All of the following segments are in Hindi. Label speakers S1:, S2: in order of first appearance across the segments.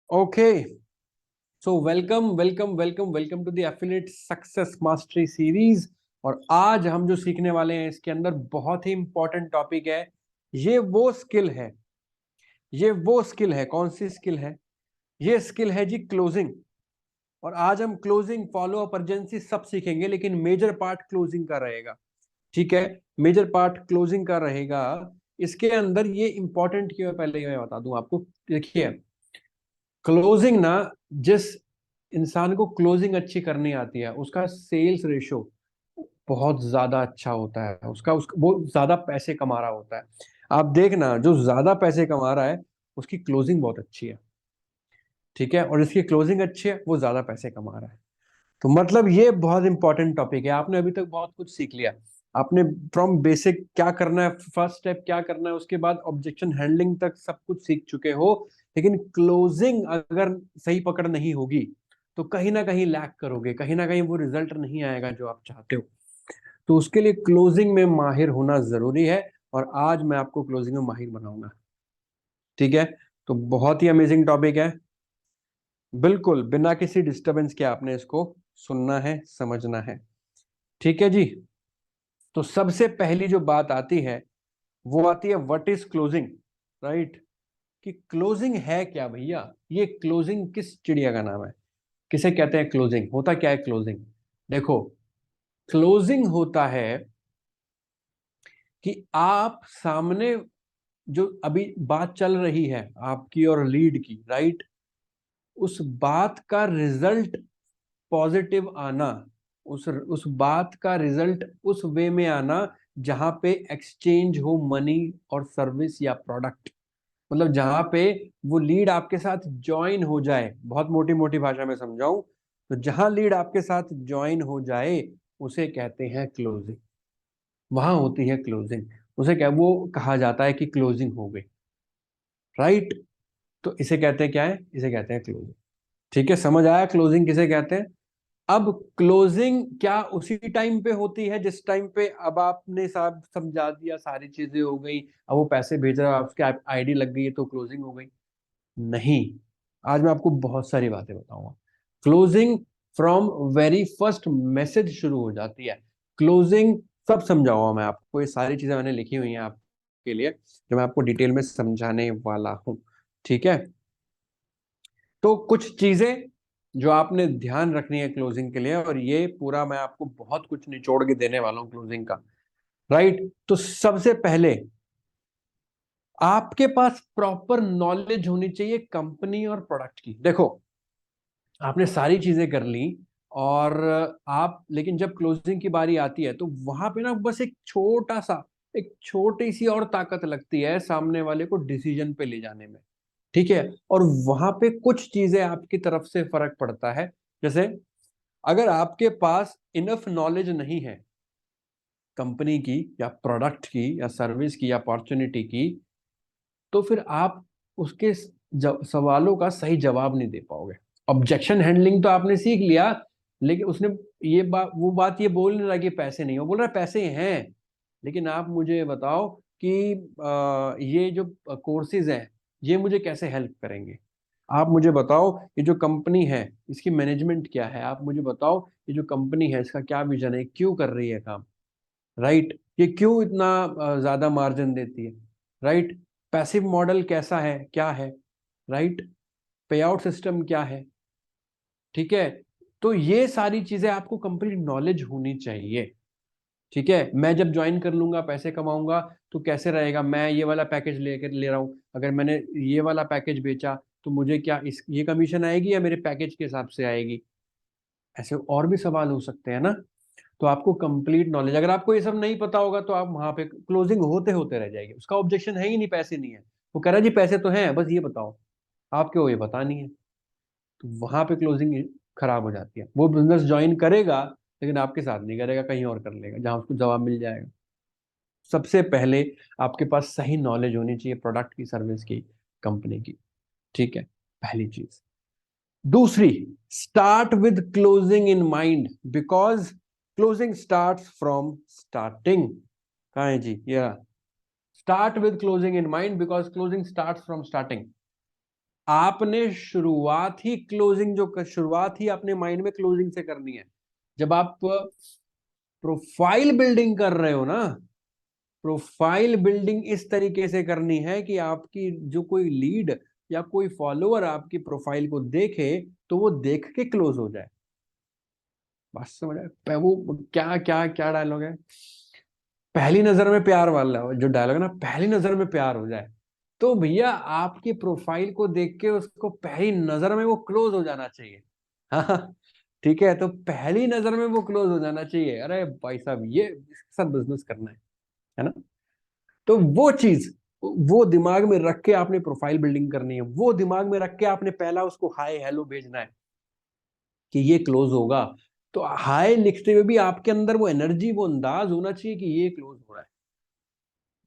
S1: Okay, so welcome welcome welcome welcome to the affiliate success mastery series. और आज हम जो सीखने वाले हैं इसके अंदर बहुत ही इंपॉर्टेंट टॉपिक है। ये वो स्किल है, कौन सी स्किल है? ये स्किल है जी क्लोजिंग। और आज हम क्लोजिंग, फॉलो अप, अर्जेंसी सब सीखेंगे, लेकिन मेजर पार्ट क्लोजिंग का रहेगा। ठीक है, मेजर पार्ट क्लोजिंग का रहेगा। इसके अंदर ये इंपॉर्टेंट क्यों है, पहले मैं बता दूं आपको। देखिए, क्लोजिंग ना, जिस इंसान को क्लोजिंग अच्छी करनी आती है उसका सेल्स रेशो बहुत ज्यादा अच्छा होता है। वो ज्यादा पैसे कमा रहा होता है। आप देखना, जो ज्यादा पैसे कमा रहा है उसकी क्लोजिंग बहुत अच्छी है। ठीक है, और जिसकी क्लोजिंग अच्छी है वो ज्यादा पैसे कमा रहा है। तो मतलब ये बहुत इंपॉर्टेंट टॉपिक है। आपने अभी तक बहुत कुछ सीख लिया। आपने फ्रॉम बेसिक क्या करना है, फर्स्ट स्टेप क्या करना है, उसके बाद ऑब्जेक्शन हैंडलिंग तक सब कुछ सीख चुके हो। लेकिन क्लोजिंग अगर सही पकड़ नहीं होगी तो कहीं ना कहीं लैग करोगे, कहीं ना कहीं वो रिजल्ट नहीं आएगा जो आप चाहते हो। तो उसके लिए क्लोजिंग में माहिर होना जरूरी है। और आज मैं आपको क्लोजिंग में माहिर बनाऊंगा। ठीक है, तो बहुत ही अमेजिंग टॉपिक है। बिल्कुल बिना किसी डिस्टरबेंस के आपने इसको सुनना है, समझना है। ठीक है जी। तो सबसे पहली जो बात आती है वो आती है व्हाट इज क्लोजिंग, राइट? कि क्लोजिंग है क्या भैया? ये क्लोजिंग किस चिड़िया का नाम है? किसे कहते हैं क्लोजिंग? होता क्या है क्लोजिंग? देखो, क्लोजिंग होता है कि आप सामने, जो अभी बात चल रही है आपकी और लीड की, राइट, उस बात का रिजल्ट पॉजिटिव आना, उस बात का रिजल्ट उस वे में आना जहां पे एक्सचेंज हो मनी और सर्विस या प्रोडक्ट। मतलब जहां पे वो लीड आपके साथ ज्वाइन हो जाए, बहुत मोटी मोटी भाषा में समझाऊं तो जहां लीड आपके साथ ज्वाइन हो जाए उसे कहते हैं क्लोजिंग। वहां होती है क्लोजिंग। उसे क्या, वो कहा जाता है कि क्लोजिंग हो गई, राइट? तो इसे कहते हैं क्या है? इसे कहते हैं क्लोजिंग। ठीक है, समझ आया क्लोजिंग किसे कहते हैं? अब क्लोजिंग क्या उसी टाइम पे होती है जिस टाइम पे अब आपने सब समझा दिया, सारी चीजें हो गई, अब वो पैसे भेज रहा है, उसके आईडी लग गई है तो क्लोजिंग हो गई? नहीं। आज मैं आपको बहुत सारी बातें बताऊंगा। Closing from very first message शुरू हो जाती है। क्लोजिंग सब समझाऊंगा मैं आपको। ये सारी चीजें मैंने लिखी हुई हैं आपके लिए, जो मैं आपको डिटेल में समझाने वाला हूं। ठीक है, तो कुछ चीजें जो आपने ध्यान रखनी है क्लोजिंग के लिए, और ये पूरा मैं आपको बहुत कुछ निचोड़ के देने वाला हूं क्लोजिंग का, राइट? तो सबसे पहले आपके पास प्रॉपर नॉलेज होनी चाहिए कंपनी और प्रोडक्ट की। देखो, आपने सारी चीजें कर ली, और आप, लेकिन जब क्लोजिंग की बारी आती है तो वहां पे ना बस एक छोटी सी और ताकत लगती है सामने वाले को डिसीजन पे ले जाने में। ठीक है, और वहां पे कुछ चीजें आपकी तरफ से फर्क पड़ता है। जैसे, अगर आपके पास इनफ नॉलेज नहीं है कंपनी की या प्रोडक्ट की या सर्विस की या अपॉर्चुनिटी की, तो फिर आप उसके सवालों का सही जवाब नहीं दे पाओगे। ऑब्जेक्शन हैंडलिंग तो आपने सीख लिया, लेकिन उसने ये बोल नहीं रहा कि पैसे नहीं हो, बोल रहा है पैसे हैं, लेकिन आप मुझे बताओ कि ये जो कोर्सेज हैं ये मुझे कैसे हेल्प करेंगे। आप मुझे बताओ, ये जो कंपनी है इसकी मैनेजमेंट क्या है, आप मुझे बताओ ये जो कंपनी है इसका क्या विजन है, क्यों कर रही है काम, राइट? ये क्यों इतना ज्यादा मार्जिन देती है, राइट? पैसिव मॉडल कैसा है, क्या है, राइट? पे आउट सिस्टम क्या है? ठीक है, तो ये सारी चीजें आपको कंप्लीट नॉलेज होनी चाहिए। ठीक है, मैं जब ज्वाइन कर लूंगा, पैसे कमाऊंगा, तो कैसे रहेगा? मैं ये वाला पैकेज लेकर ले रहा हूं, अगर मैंने ये वाला पैकेज बेचा तो मुझे क्या इस ये कमीशन आएगी या मेरे पैकेज के हिसाब से आएगी? ऐसे और भी सवाल हो सकते हैं ना। तो आपको कंप्लीट नॉलेज, अगर आपको ये सब नहीं पता होगा तो आप वहां पे क्लोजिंग होते होते रह जाएगी। उसका ऑब्जेक्शन है ही नहीं, पैसे नहीं है, वो कह रहा है जी पैसे तो हैं, बस ये बताओ आपको, ये पता नहीं है। तो वहां पे क्लोजिंग खराब हो जाती है। वो बिजनेस ज्वाइन करेगा लेकिन आपके साथ नहीं करेगा, कहीं और कर लेगा जहां उसको जवाब मिल जाएगा। सबसे पहले आपके पास सही नॉलेज होनी चाहिए प्रोडक्ट की, सर्विस की, कंपनी की। ठीक है, पहली चीज। दूसरी, start with closing in mind, because closing start from starting. कहा है जी? या start with closing in mind because closing start from starting. आपने शुरुआत ही क्लोजिंग शुरुआत ही अपने माइंड में क्लोजिंग से करनी है। जब आप प्रोफाइल बिल्डिंग कर रहे हो ना, प्रोफाइल बिल्डिंग इस तरीके से करनी है कि आपकी जो कोई लीड या कोई फॉलोअर आपकी प्रोफाइल को देखे तो वो देख के क्लोज हो जाए। बस समझ आया? वो क्या क्या क्या डायलॉग है, पहली नजर में प्यार वाला जो डायलॉग है ना, पहली नजर में प्यार हो जाए। तो भैया आपकी प्रोफाइल को देख के उसको पहली नजर में वो क्लोज हो जाना चाहिए। हाँ, ठीक है, तो पहली नजर में वो क्लोज हो जाना चाहिए, अरे भाई साहब ये इसके साथ बिजनेस करना है ना। तो वो चीज, वो दिमाग में रख के आपने प्रोफाइल बिल्डिंग करनी है, वो दिमाग में रख के आपने पहला उसको हाय हेलो भेजना है कि ये क्लोज होगा। तो हाय लिखते हुए भी आपके अंदर वो एनर्जी, वो अंदाज होना चाहिए कि ये क्लोज हो रहा है,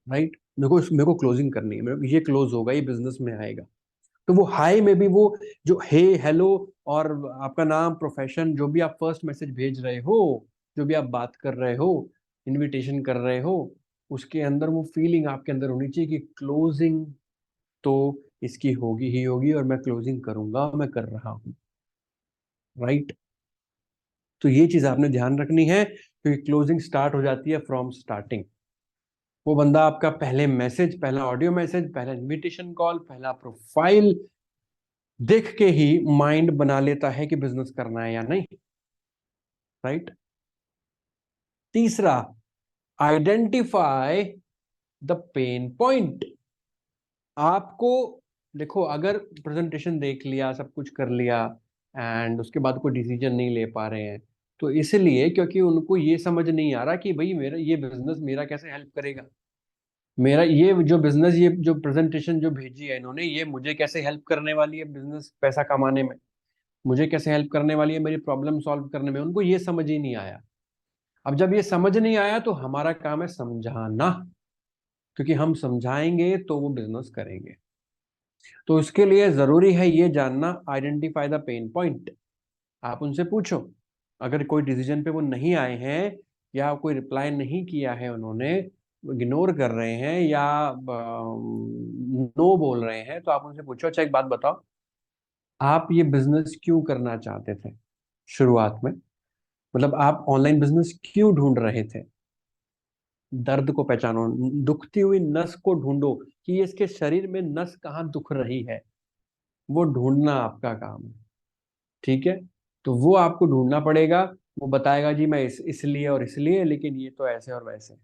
S1: राइट। मेरे को क्लोजिंग करनी है, मेरे को ये क्लोज होगा, ये बिजनेस में आएगा। तो वो हाय में भी वो जो हे हेलो और आपका नाम, प्रोफेशन, जो भी आप फर्स्ट मैसेज भेज रहे हो, जो भी आप बात कर रहे हो, इनविटेशन कर रहे हो, उसके अंदर वो फीलिंग आपके अंदर होनी चाहिए कि क्लोजिंग तो इसकी होगी ही होगी और मैं क्लोजिंग करूंगा, मैं कर रहा हूं, राइट। तो ये चीज आपने ध्यान रखनी है क्योंकि क्लोजिंग स्टार्ट हो जाती है फ्रॉम स्टार्टिंग। वो बंदा आपका पहले मैसेज, पहला ऑडियो मैसेज, पहला इनविटेशन कॉल, पहला प्रोफाइल देख के ही माइंड बना लेता है कि बिजनेस करना है या नहीं, राइट। तीसरा, आइडेंटिफाई द पेन पॉइंट। आपको देखो, अगर प्रेजेंटेशन देख लिया, सब कुछ कर लिया एंड उसके बाद कोई डिसीजन नहीं ले पा रहे हैं, तो इसलिए क्योंकि उनको ये समझ नहीं आ रहा कि भाई मेरा ये बिजनेस मेरा कैसे हेल्प करेगा, मेरा ये जो बिजनेस, ये जो प्रेजेंटेशन जो भेजी है इन्होंने, ये मुझे कैसे हेल्प करने वाली है बिजनेस पैसा कमाने में, मुझे कैसे हेल्प करने वाली है मेरी प्रॉब्लम सॉल्व करने में। उनको ये समझ ही नहीं आया। अब जब ये समझ नहीं आया तो हमारा काम है समझाना, क्योंकि हम समझाएंगे तो वो बिजनेस करेंगे। तो इसके लिए जरूरी है ये जानना, आइडेंटिफाई द पेन पॉइंट। आप उनसे पूछो, अगर कोई डिसीजन पे वो नहीं आए हैं या कोई रिप्लाई नहीं किया है उन्होंने, इग्नोर कर रहे हैं या नो बोल रहे हैं, तो आप उनसे पूछो, अच्छा एक बात बताओ, आप ये बिजनेस क्यों करना चाहते थे शुरुआत में, मतलब आप ऑनलाइन बिजनेस क्यों ढूंढ रहे थे। दर्द को पहचानो, दुखती हुई नस को ढूंढो कि ये इसके शरीर में नस कहाँ दुख रही है, वो ढूंढना आपका काम है, ठीक है। तो वो आपको ढूंढना पड़ेगा, वो बताएगा जी मैं इसलिए और इसलिए, लेकिन ये तो ऐसे और वैसे।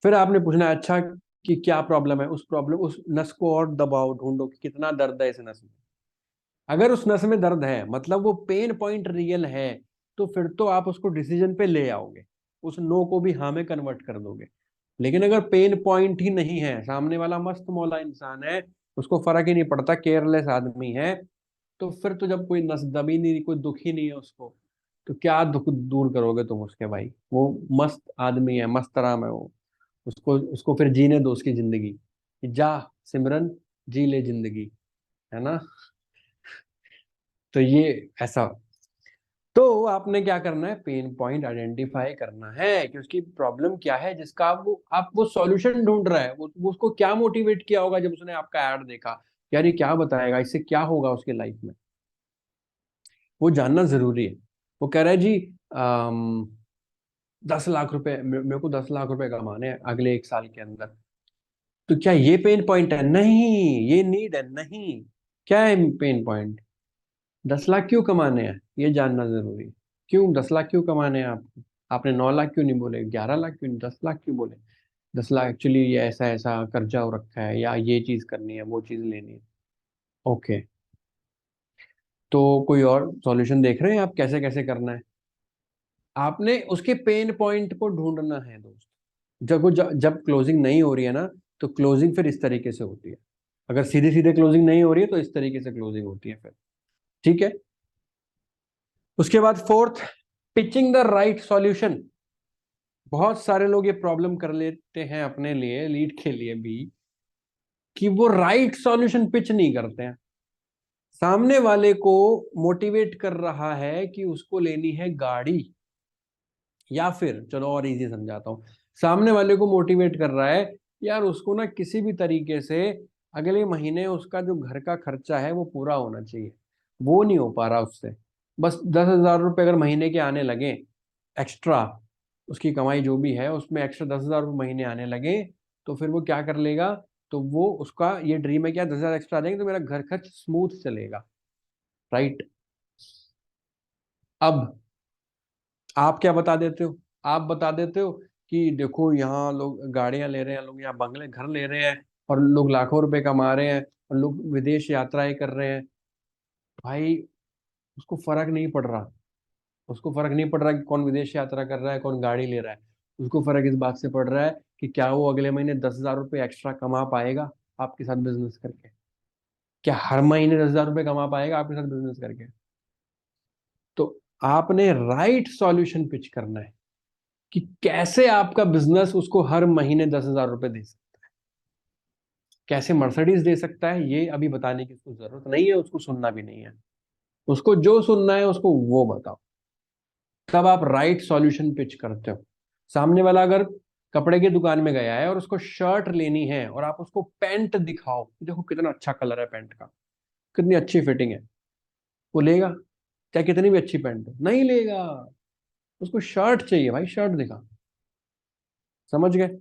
S1: फिर आपने पूछना है, अच्छा कि क्या प्रॉब्लम है, उस नस को और दबाओ, ढूंढो कि कितना दर्द है इस नस में। अगर उस नस में दर्द है, मतलब वो पेन पॉइंट रियल है, तो फिर तो आप उसको डिसीजन पे ले आओगे, उस नो को भी हाँ में कन्वर्ट कर दोगे। लेकिन अगर पेन पॉइंट ही नहीं है, सामने वाला मस्त मौला इंसान है, उसको फर्क ही नहीं पड़ता, केयरलेस आदमी है, तो फिर तो जब कोई नस दबी नहीं, कोई दुख ही नहीं है उसको, तो क्या दुख दूर करोगे तुम उसके भाई। वो मस्त आदमी है, मस्त आराम है वो, उसको उसको फिर जीने दो उसकी जिंदगी, कि जा सिमरन, जी ले जिंदगी, है ना। तो ये ऐसा। तो आपने क्या करना है, पेन पॉइंट आइडेंटिफाई करना है कि उसकी प्रॉब्लम क्या है, जिसका आप वो सॉल्यूशन ढूंढ रहा है। वो उसको क्या मोटिवेट किया होगा जब उसने आपका ऐड देखा, यार ये क्या बताएगा, इससे क्या होगा उसके लाइफ में, वो जानना जरूरी है। वो कह रहा है जी 10 लाख रुपए, मेरे को 10 लाख रुपए कमाने हैं अगले 1 साल के अंदर। तो क्या ये पेन पॉइंट है? नहीं। ये नीड है? नहीं। क्या है पेन पॉइंट? 10 लाख क्यों कमाने हैं, ये जानना जरूरी है। क्यों 10 लाख क्यों कमाने हैं आपको? आपने 9 लाख क्यों नहीं बोले, 11 लाख क्यों नहीं, 10 लाख क्यों बोले? 10 लाख एक्चुअली ये ऐसा ऐसा कर्जा हो रखा है, या ये चीज करनी है, वो चीज लेनी है। ओके, तो कोई और सॉल्यूशन देख रहे हैं आप कैसे कैसे करना है? आपने उसके पेन पॉइंट को ढूंढना है दोस्त। जब क्लोजिंग नहीं हो रही है ना, तो क्लोजिंग फिर इस तरीके से होती है। अगर सीधे सीधे क्लोजिंग नहीं हो रही है तो इस तरीके से क्लोजिंग होती है फिर, ठीक है। उसके बाद fourth, pitching the right solution. बहुत सारे लोग ये प्रॉब्लम कर लेते हैं अपने लिए, लीड के लिए भी, कि वो राइट सॉल्यूशन पिच नहीं करते हैं। सामने वाले को मोटिवेट कर रहा है कि उसको लेनी है गाड़ी, या फिर चलो और इजी समझाता हूँ, सामने वाले को मोटिवेट कर रहा है, यार उसको ना किसी भी तरीके से अगले महीने उसका जो घर का खर्चा है वो पूरा होना चाहिए, वो नहीं हो पा रहा उससे। बस 10,000 रुपये अगर महीने के आने लगे एक्स्ट्रा, उसकी कमाई जो भी है उसमें एक्स्ट्रा 10,000 रुपये महीने आने लगे, तो फिर वो क्या कर लेगा, तो वो उसका ये ड्रीम है क्या, 10,000 एक्स्ट्रा आ जाएंगे तो मेरा घर खर्च स्मूथ चलेगा, राइट। अब आप क्या बता देते हो, आप बता देते हो कि देखो यहाँ लोग गाड़ियां ले रहे हैं, लोग यहाँ बंगले घर ले रहे हैं, और लोग लाखों रुपए कमा रहे हैं, और लोग विदेश यात्राएं कर रहे हैं। भाई उसको फर्क नहीं पड़ रहा, उसको फर्क नहीं पड़ रहा कि कौन विदेश यात्रा कर रहा है, कौन गाड़ी ले रहा है। उसको फर्क इस बात से पड़ रहा है कि क्या वो अगले महीने 10,000 रुपये एक्स्ट्रा कमा पाएगा आपके साथ बिजनेस करके, क्या हर महीने 10,000 रुपये कमा पाएगा आपके साथ बिजनेस करके। तो आपने राइट सॉल्यूशन पिच करना है कि कैसे आपका बिजनेस उसको हर महीने 10,000 रुपये दे सकता है, कैसे मर्सिडीज दे सकता है, ये अभी बताने की उसको जरूरत नहीं है, उसको सुनना भी नहीं है। उसको जो सुनना है उसको वो बताओ, तब आप राइट सॉल्यूशन पिच करते हो। सामने वाला अगर कपड़े की दुकान में गया है और उसको शर्ट लेनी है, और आप उसको पैंट दिखाओ, देखो कितना अच्छा कलर है पैंट का, कितनी अच्छी फिटिंग है, वो लेगा? चाहे कितनी भी अच्छी पैंट हो, नहीं लेगा। उसको शर्ट चाहिए भाई, शर्ट दिखा। समझ गए?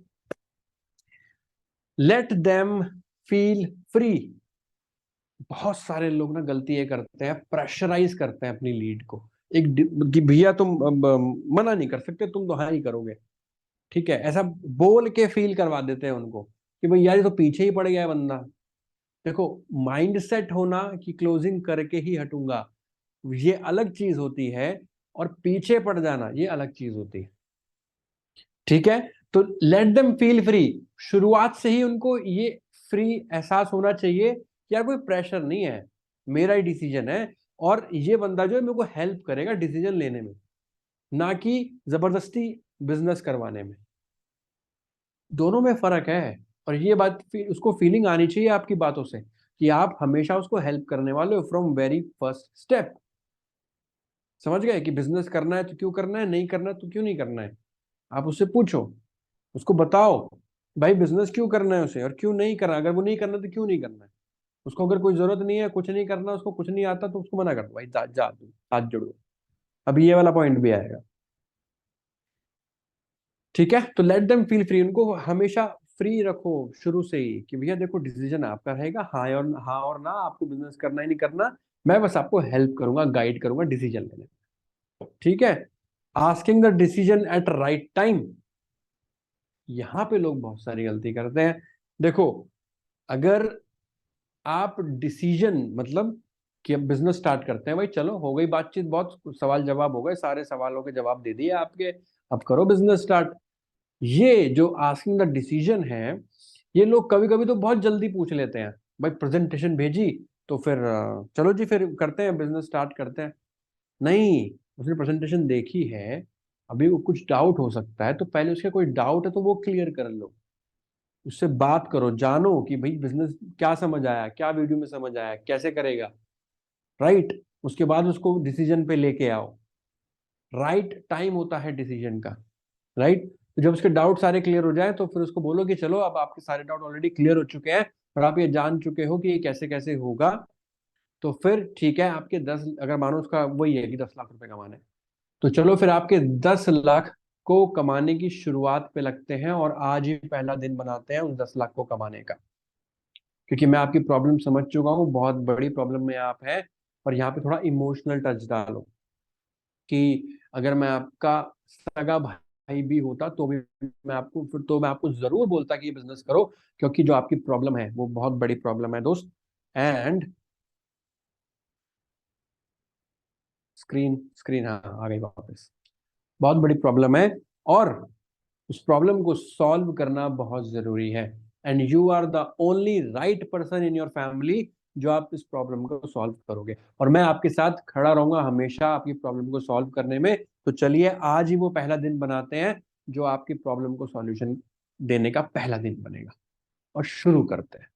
S1: Let them feel free. बहुत सारे लोग ना गलती ये करते हैं, प्रेशराइज करते हैं अपनी लीड को। कि भैया तुम मना नहीं कर सकते, तुम तो हाँ ही करोगे, ठीक है, ऐसा बोल के फील करवा देते हैं उनको कि भाई यार ये तो पीछे ही पड़ गया है बंदा। देखो, माइंडसेट होना कि क्लोजिंग करके ही हटूंगा, ये अलग चीज होती है, और पीछे पड़ जाना ये अलग चीज होती है, ठीक है। तो लेट देम फील फ्री। शुरुआत से ही उनको ये फ्री एहसास होना चाहिए कि यार कोई प्रेशर नहीं है, मेरा ही डिसीजन है, और ये बंदा जो है मेरे को हेल्प करेगा डिसीजन लेने में, ना कि जबरदस्ती बिजनेस करवाने में। दोनों में फर्क है। और ये बात उसको फीलिंग आनी चाहिए आपकी बातों से कि आप हमेशा उसको हेल्प करने वाले हो फ्रॉम वेरी फर्स्ट स्टेप। समझ गए कि बिजनेस करना है तो क्यों करना है, नहीं करना है तो क्यों नहीं करना है। आप उससे पूछो, उसको बताओ भाई बिजनेस क्यों करना है उसे, और क्यों नहीं करना, अगर वो नहीं करना तो क्यों नहीं करना है। उसको अगर कोई जरूरत नहीं है, कुछ नहीं करना, उसको कुछ नहीं आता, तो उसको मना कर दो भाई, जा जा तू हाथ जोड़ो। अभी ये वाला पॉइंट भी आएगा, ठीक है। तो लेट देम फील फ्री, उनको हमेशा फ्री रखो शुरू से ही कि भैया देखो डिसीजन आपका रहेगा, हाँ और ना, आपको बिजनेस करना ही नहीं करना, मैं बस आपको हेल्प करूंगा, गाइड करूंगा डिसीजन लेने में, ठीक है। Asking the decision at right time. यहाँ पे लोग बहुत सारी गलती करते हैं। देखो, अगर आप डिसीजन मतलब कि अब बिजनेस स्टार्ट करते हैं, भाई चलो हो गई बातचीत, बहुत सवाल जवाब हो गए, सारे सवालों के जवाब दे दिए आपके, अब करो बिजनेस स्टार्ट। ये जो आस्किंग द डिसीजन है, ये लोग कभी कभी तो बहुत जल्दी पूछ लेते हैं, भाई प्रेजेंटेशन भेजी तो फिर चलो जी फिर करते हैं बिजनेस स्टार्ट करते हैं। नहीं, उसने प्रेजेंटेशन देखी है, अभी वो कुछ डाउट हो सकता है, तो पहले उसके कोई डाउट है तो वो क्लियर कर लो, उससे बात करो, जानो कि भाई बिजनेस क्या समझ आया, क्या वीडियो में समझ आया, कैसे करेगा, राइट। उसके बाद उसको डिसीजन पे लेके आओ। राइट टाइम होता है डिसीजन का, राइट। तो जब उसके डाउट सारे क्लियर हो जाए तो फिर उसको बोलो कि चलो अब आपके सारे डाउट ऑलरेडी क्लियर हो चुके हैं, और आप ये जान चुके हो कि ये कैसे कैसे होगा, तो फिर ठीक है, आपके 10, अगर मानो उसका वही है कि 10 लाख रुपए कमाने हैं, तो चलो फिर आपके 10 लाख को कमाने की शुरुआत पे लगते हैं, और आज ही पहला दिन बनाते हैं उस 10 लाख को कमाने का। क्योंकि मैं आपकी प्रॉब्लम समझ चुका हूँ, बहुत बड़ी प्रॉब्लम में आप है, और यहाँ पे थोड़ा इमोशनल टच डालो कि अगर मैं आपका सगा भाई भी होता तो भी मैं आपको फिर तो मैं आपको जरूर बोलता कि ये बिजनेस करो, क्योंकि जो आपकी प्रॉब्लम है वो बहुत बड़ी प्रॉब्लम है दोस्त। एंड स्क्रीन स्क्रीन हाँ आ गई वापस। बहुत बड़ी प्रॉब्लम है, और उस प्रॉब्लम को सॉल्व करना बहुत जरूरी है। And you are the only right person in your family जो आप इस प्रॉब्लम को सॉल्व करोगे, और मैं आपके साथ खड़ा रहूंगा हमेशा आपकी प्रॉब्लम को सॉल्व करने में। तो चलिए आज ही वो पहला दिन बनाते हैं जो आपकी प्रॉब्लम को सॉल्यूशन देने का पहला दिन बनेगा, और शुरू करते हैं।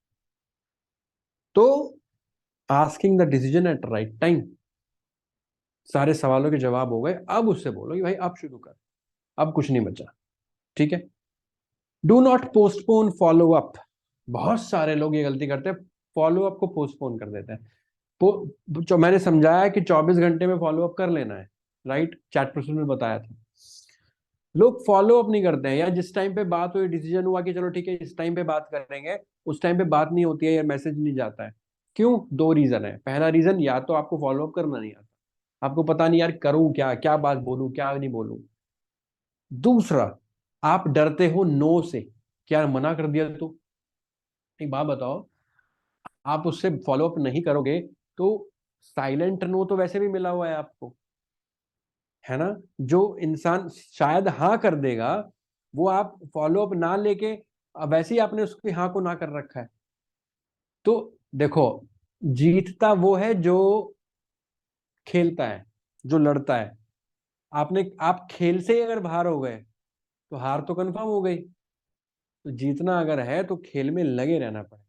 S1: तो asking the decision at right time, सारे सवालों के जवाब हो गए, अब उससे बोलो कि भाई अब शुरू कर, अब कुछ नहीं बचा, ठीक है। Do not postpone follow up. बहुत सारे लोग ये गलती करते हैं, फॉलो अप को पोस्टपोन कर देते हैं। जो मैंने समझाया कि 24 घंटे में फॉलो अप कर लेना है, राइट, चैट प्रोसेस में बताया था। लोग फॉलो अप नहीं करते हैं, या जिस टाइम पे बात हुई, डिसीजन हुआ कि चलो ठीक है इस टाइम पे बात करेंगे, उस टाइम पे बात नहीं होती है या मैसेज नहीं जाता है। क्यों? दो रीजन है। पहला रीजन, या तो आपको फॉलो अप करना नहीं आता, आपको पता नहीं यार करूं क्या, क्या बात बोलूं क्या नहीं बोलूं। दूसरा, आप डरते हो नो से, क्या मना कर दिया तो। एक बात बताओ, आप उससे फॉलो अप नहीं करोगे तो साइलेंट नो तो वैसे भी मिला हुआ है आपको, है ना। जो इंसान शायद हाँ कर देगा, वो आप फॉलो अप ना लेके, अब वैसे ही आपने उसकी हाँ को ना कर रखा है। तो देखो, जीतता वो है जो खेलता है, जो लड़ता है। आप खेल से ही अगर बाहर हो गए तो हार तो कंफर्म हो गई। तो जीतना अगर है तो खेल में लगे रहना पड़े,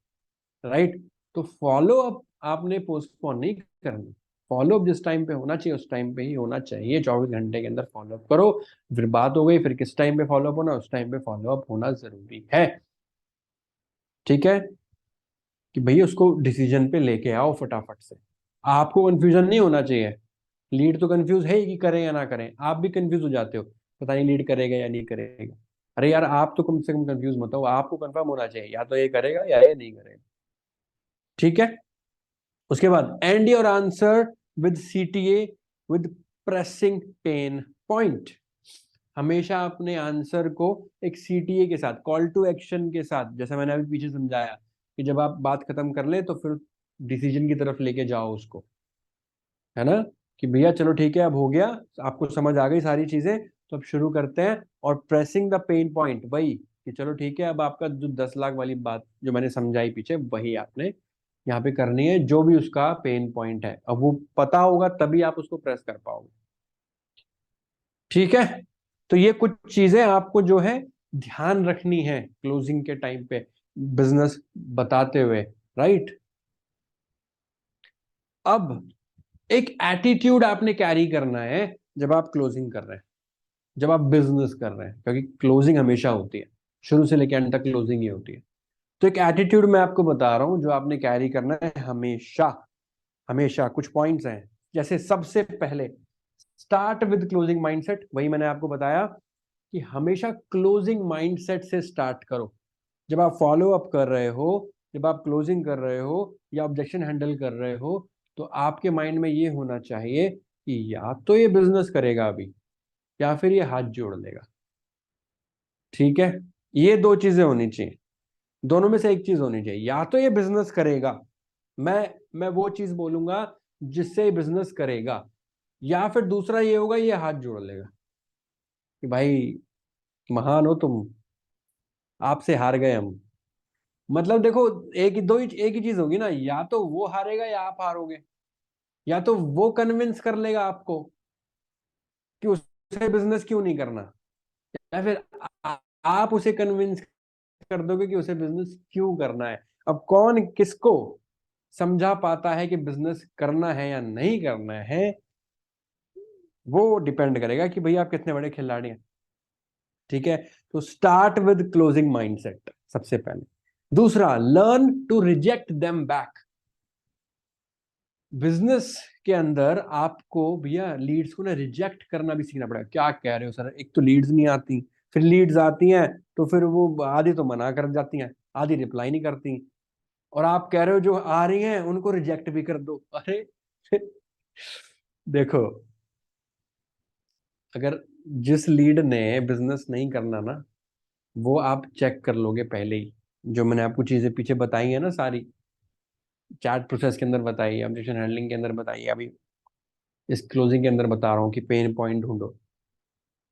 S1: राइट। तो फॉलो अप आपने पोस्टपोन नहीं करना। फॉलो अप जिस टाइम पे होना चाहिए उस टाइम पे ही होना चाहिए, 24 घंटे के अंदर फॉलो अप करो। फिर बात हो गई, फिर किस टाइम पे फॉलो अप होना, उस टाइम पे फॉलो अप होना जरूरी है। ठीक है, कि भैया उसको डिसीजन पे लेके आओ फटाफट से। आपको कंफ्यूजन नहीं होना चाहिए। लीड तो कंफ्यूज है ही कि करें या ना करें, आप भी कंफ्यूज हो जाते हो, पता नहीं लीड करेगा या नहीं करेगा। अरे यार, आप तो कम से कम कंफ्यूज मत हो, आपको कंफर्म होना चाहिए या तो ये करेगा या ये नहीं करेगा। ठीक है। उसके बाद and your answer with CTA, with pressing pain point. हमेशा अपने आंसर को एक सीटीए के साथ, कॉल टू एक्शन के साथ, जैसे मैंने अभी पीछे समझाया कि जब आप बात खत्म कर ले तो फिर डिसीजन की तरफ लेके जाओ उसको, है ना। कि भैया चलो ठीक है अब हो गया, आपको समझ आ गई सारी चीजें, तो अब शुरू करते हैं। और प्रेसिंग द पेन पॉइंट, वही कि चलो ठीक है अब आपका जो 10 लाख वाली बात जो मैंने समझाई पीछे, वही आपने यहाँ पे करनी है, जो भी उसका पेन पॉइंट है अब वो पता होगा तभी आप उसको प्रेस कर पाओगे। ठीक है। तो ये कुछ चीजें आपको जो है ध्यान रखनी है क्लोजिंग के टाइम पे, बिजनेस बताते हुए, राइट। अब एक एटीट्यूड आपने कैरी करना है जब आप क्लोजिंग कर रहे हैं, जब आप बिजनेस कर रहे हैं, क्योंकि क्लोजिंग हमेशा होती है, शुरू से लेकर एंड तक क्लोजिंग ही होती है। तो एक एटीट्यूड मैं आपको बता रहा हूं जो आपने कैरी करना है हमेशा। हमेशा कुछ पॉइंट्स हैं, जैसे सबसे पहले, स्टार्ट विद क्लोजिंग माइंडसेट। वही मैंने आपको बताया कि हमेशा क्लोजिंग माइंडसेट से स्टार्ट करो। जब आप फॉलो अप कर रहे हो, जब आप क्लोजिंग कर रहे हो या ऑब्जेक्शन हैंडल कर रहे हो, तो आपके माइंड में ये होना चाहिए कि या तो ये बिजनेस करेगा अभी, या फिर ये हाथ जोड़ लेगा। ठीक है, ये दो चीजें होनी चाहिए, दोनों में से एक चीज होनी चाहिए। या तो ये बिजनेस करेगा, मैं मैं वो चीज बोलूंगा जिससे ये बिजनेस करेगा, या फिर दूसरा ये होगा ये हाथ जोड़ लेगा कि भाई महान हो तुम, आपसे हार गए हम। मतलब देखो, एक ही चीज होगी ना, या तो वो हारेगा या आप हारोगे। या तो वो कन्विंस कर लेगा आपको कि उसे बिजनेस क्यों नहीं करना, या फिर आप उसे कन्विंस कर दोगे कि उसे बिजनेस क्यों करना है। अब कौन किसको समझा पाता है कि बिजनेस करना है या नहीं करना है, वो डिपेंड करेगा कि भैया आप कितने बड़े खिलाड़ी हैं। ठीक है। तो स्टार्ट विद क्लोजिंग माइंडसेट सबसे पहले। दूसरा, learn to reject them back. Business के अंदर आपको भैया लीड्स को ना रिजेक्ट करना भी सीखना पड़ेगा। क्या कह रहे हो सर, एक तो लीड्स नहीं आती, फिर लीड्स आती हैं तो फिर वो आधी तो मना कर जाती हैं, आधी रिप्लाई नहीं करती, और आप कह रहे हो जो आ रही हैं उनको रिजेक्ट भी कर दो। अरे देखो, अगर जिस लीड ने बिजनेस नहीं करना ना, वो आप चेक कर लोगे पहले ही, जो मैंने आपको चीजें पीछे बताई है ना सारी, चैट प्रोसेस के अंदर बताई, ऑब्जेक्शन हैंडलिंग के अंदर बताई, अभी इस क्लोजिंग के अंदर बता रहा हूँ कि पेन पॉइंट ढूंढो,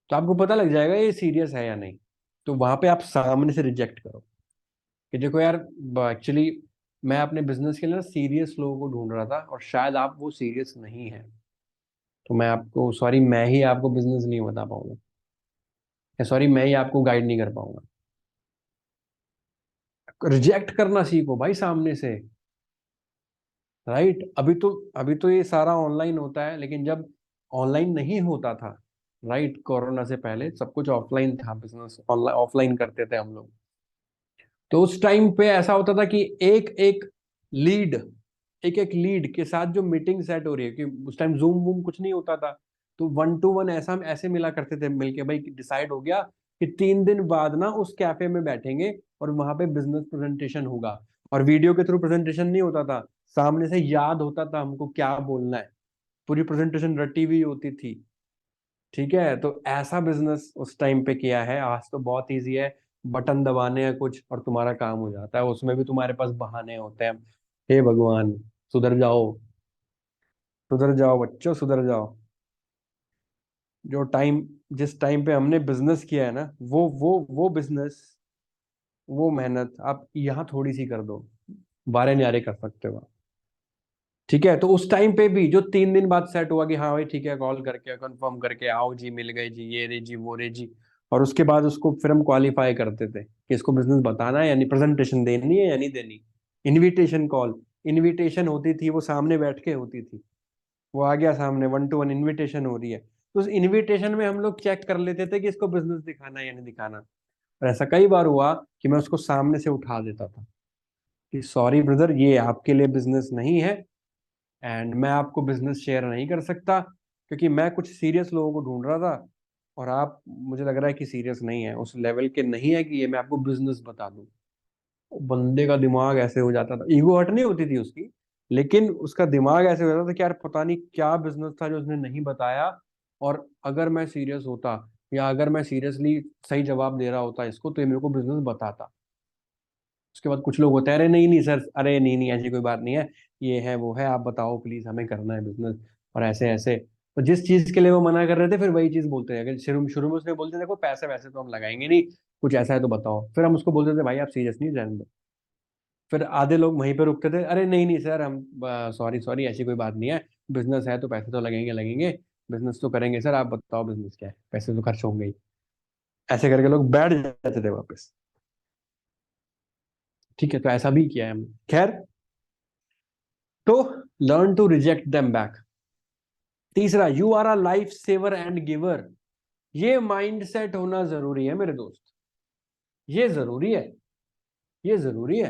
S1: तो आपको पता लग जाएगा ये सीरियस है या नहीं। तो वहां पे आप सामने से रिजेक्ट करो कि देखो यार, एक्चुअली मैं अपने बिजनेस के लिए ना सीरियस लोगों को ढूंढ रहा था और शायद आप वो सीरियस नहीं है, तो मैं आपको सॉरी, मैं ही आपको बिजनेस नहीं बता पाऊंगा, या सॉरी मैं ही आपको गाइड नहीं कर पाऊंगा। रिजेक्ट करना सीखो भाई सामने से, राइट। अभी तो ये सारा ऑनलाइन होता है, लेकिन जब ऑनलाइन नहीं होता था, राइट, कोरोना से पहले सब कुछ ऑफलाइन था, बिजनेस ऑनलाइन ऑफलाइन करते थे हम लोग। तो उस टाइम पे ऐसा होता था कि लीड एक एक लीड के साथ जो मीटिंग सेट हो रही है, कि उस टाइम जूम वूम कुछ नहीं होता था, तो 1 to 1 ऐसा हम ऐसे मिला करते थे मिलके, भाई डिसाइड हो गया कि 3 दिन बाद ना उस कैफे में बैठेंगे और वहां पे बिजनेस प्रेजेंटेशन होगा। और वीडियो के थ्रू प्रेजेंटेशन नहीं होता था, सामने से याद होता था हमको क्या बोलना है, पूरी प्रेजेंटेशन रटी हुई होती थी। ठीक है, तो ऐसा बिजनेस उस टाइम पे किया है। आज तो बहुत इजी है, बटन दबाने हैं कुछ और तुम्हारा काम हो जाता है, उसमें भी तुम्हारे पास बहाने होते हैं। हे भगवान, सुधर जाओ, सुधर जाओ बच्चों, सुधर जाओ। जो टाइम जिस टाइम पे हमने बिजनेस किया है ना, वो बिजनेस, वो मेहनत आप यहाँ थोड़ी सी कर दो, बारह न्यारे कर सकते हो आप। ठीक है, तो उस टाइम पे भी जो 3 दिन बाद सेट हुआ कि हाँ भाई ठीक है, कॉल करके कंफर्म करके आओ जी, मिल गए जी, ये रे जी, वो रे जी। और उसके बाद उसको फिर हम क्वालिफाई करते थे कि इसको बिजनेस बताना है, यानी प्रेजेंटेशन देनी है या नहीं देनी। इनविटेशन कॉल, इनविटेशन होती थी, वो सामने बैठ के होती थी, वो आ गया सामने, 1 to 1 इनविटेशन हो रही है, तो उस इनविटेशन में हम लोग चेक कर लेते थे कि इसको बिजनेस दिखाना है या नहीं दिखाना। और ऐसा कई बार हुआ कि मैं उसको सामने से उठा देता था कि सॉरी ब्रदर, ये आपके लिए बिजनेस नहीं है, एंड मैं आपको बिजनेस शेयर नहीं कर सकता, क्योंकि मैं कुछ सीरियस लोगों को ढूंढ रहा था, और आप, मुझे लग रहा है कि सीरियस नहीं है, उस लेवल के नहीं है कि ये मैं आपको बिजनेस बता दूं। बंदे का दिमाग ऐसे हो जाता था, ईगो हट नहीं होती थी उसकी, लेकिन उसका दिमाग ऐसे हो जाता था कि यार पता नहीं क्या बिजनेस था जो उसने नहीं बताया। और अगर मैं सीरियस होता, या अगर मैं सीरियसली सही जवाब दे रहा होता इसको, तो ये मेरे को बिजनेस बताता। उसके बाद कुछ लोग होते हैं, अरे नहीं नहीं सर, अरे नहीं नहीं ऐसी कोई बात नहीं है, ये है वो है, आप बताओ प्लीज, हमें करना है बिजनेस, और ऐसे ऐसे। तो जिस चीज के लिए वो मना कर रहे थे, फिर वही चीज बोलते हैं। अगर शुरू शुरू में उसने बोलते देखो पैसे वैसे तो हम लगाएंगे नहीं, कुछ ऐसा है तो बताओ, फिर हम उसको बोलते थे भाई आप सीरियस नहीं, रहने दो। फिर आधे लोग वहीं पे रुकते थे, अरे नहीं नहीं सर, हम सॉरी सॉरी, ऐसी कोई बात नहीं है, बिजनेस है तो पैसे तो लगेंगे लगेंगे, बिजनेस तो करेंगे सर, आप बताओ बिजनेस क्या है, पैसे तो खर्च होंगे ही। ऐसे करके लोग बैठ जाते थे वापस। ठीक है, तो ऐसा भी किया है हमने, खैर। तो learn to reject them back. तीसरा, you are a life saver and giver. ये माइंडसेट होना जरूरी है मेरे दोस्त, ये जरूरी है, ये जरूरी है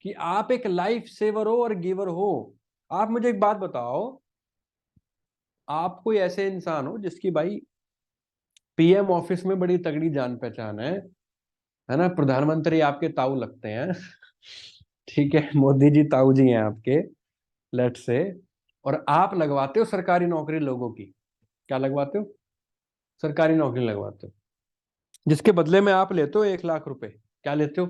S1: कि आप एक लाइफ सेवर हो और गिवर हो। आप मुझे एक बात बताओ, आप कोई ऐसे इंसान हो जिसकी भाई पीएम ऑफिस में बड़ी तगड़ी जान पहचान है ना, प्रधानमंत्री आपके ताऊ लगते हैं, ठीक है, मोदी जी ताऊ जी हैं आपके, लेट से, और आप लगवाते हो सरकारी नौकरी लोगों की। क्या लगवाते हो? सरकारी नौकरी लगवाते हो, जिसके बदले में आप लेते हो 1 लाख रुपए। क्या लेते हो?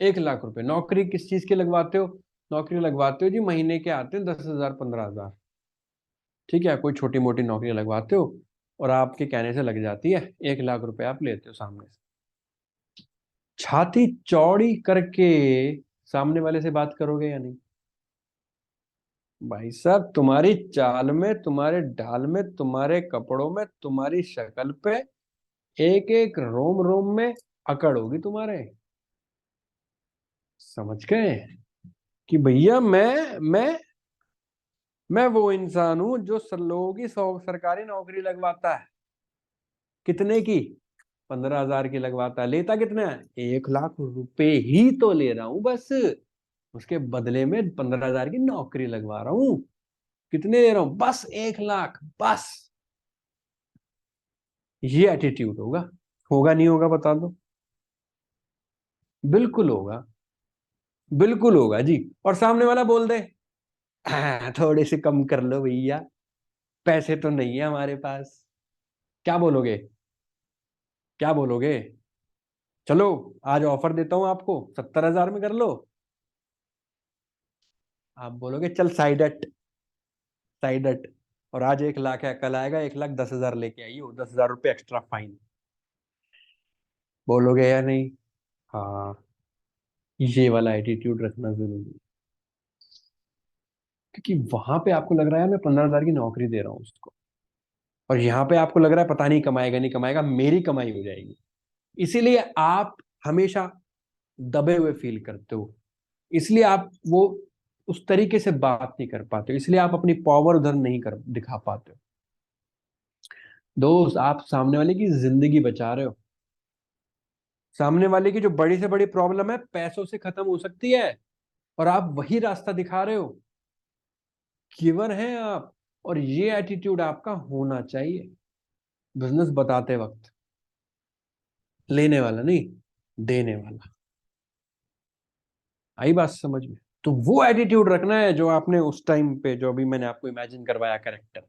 S1: 1 लाख रुपए। नौकरी किस चीज के लगवाते हो? नौकरी लगवाते हो जी, महीने के आते हैं 10,000 15,000। ठीक है, कोई छोटी मोटी नौकरी लगवाते हो, और आपके कहने से लग जाती है, 1 लाख रुपए आप लेते हो सामने से। छाती चौड़ी करके सामने वाले से बात करोगे या नहीं? भाई साहब, तुम्हारी चाल में, तुम्हारे ढाल में, तुम्हारे कपड़ों में, तुम्हारी शक्ल पे, एक एक रोम रोम में अकड़ होगी तुम्हारे। समझ गए कि भैया मैं वो इंसान हूं जो लोगों की सरकारी नौकरी लगवाता है। कितने की? 15,000 की लगवाता है। लेता कितना है? 1 लाख रुपए ही तो ले रहा हूं बस, उसके बदले में 15,000 की नौकरी लगवा रहा हूं। कितने ले रहा हूं? बस 1 लाख, बस। ये एटीट्यूड होगा। होगा नहीं होगा बता दो? बिल्कुल होगा, बिल्कुल होगा जी। और सामने वाला बोल दे, थोड़े से कम कर लो भैया, पैसे तो नहीं है हमारे पास। क्या बोलोगे? क्या बोलोगे? चलो, आज ऑफर देता हूं आपको, 70,000 में कर लो। आप बोलोगे चल साइड हट, साइड हट। और आज 1 लाख है, कल आएगा 1,10,000 लेके आइयो, 10,000 रुपये एक्स्ट्रा फाइन। बोलोगे या नहीं? हाँ, ये वाला एटीट्यूड रखना जरूरी है, क्योंकि वहां पे आपको लग रहा है मैं 15,000 की नौकरी दे रहा हूँ उसको, और यहाँ पे आपको लग रहा है पता नहीं कमाएगा नहीं कमाएगा, मेरी कमाई हो जाएगी। इसीलिए आप हमेशा दबे हुए फील करते हो, इसलिए आप वो उस तरीके से बात नहीं कर पाते हो, इसलिए आप अपनी पावर उधर नहीं कर दिखा पाते हो। दोस्त, आप सामने वाले की जिंदगी बचा रहे हो, सामने वाले की जो बड़ी से बड़ी प्रॉब्लम है पैसों से खत्म हो सकती है, और आप वही रास्ता दिखा रहे हो। गिवर हैं आप, और ये एटीट्यूड आपका होना चाहिए बिजनेस बताते वक्त। लेने वाला नहीं, देने वाला। आई बात समझ में? तो वो एटीट्यूड रखना है जो आपने उस टाइम पे, जो अभी मैंने आपको इमेजिन करवाया कैरेक्टर,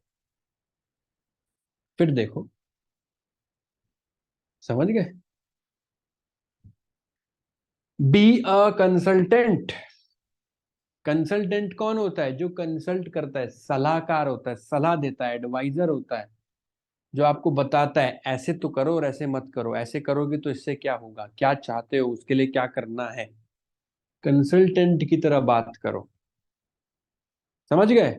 S1: फिर देखो। समझ गए? Be a consultant. कंसल्टेंट कौन होता है? जो कंसल्ट करता है, सलाहकार होता है, सलाह देता है, एडवाइजर होता है, जो आपको बताता है ऐसे तो करो और ऐसे मत करो, ऐसे करोगे तो इससे क्या होगा, क्या चाहते हो, उसके लिए क्या करना है। कंसल्टेंट की तरह बात करो। समझ गए?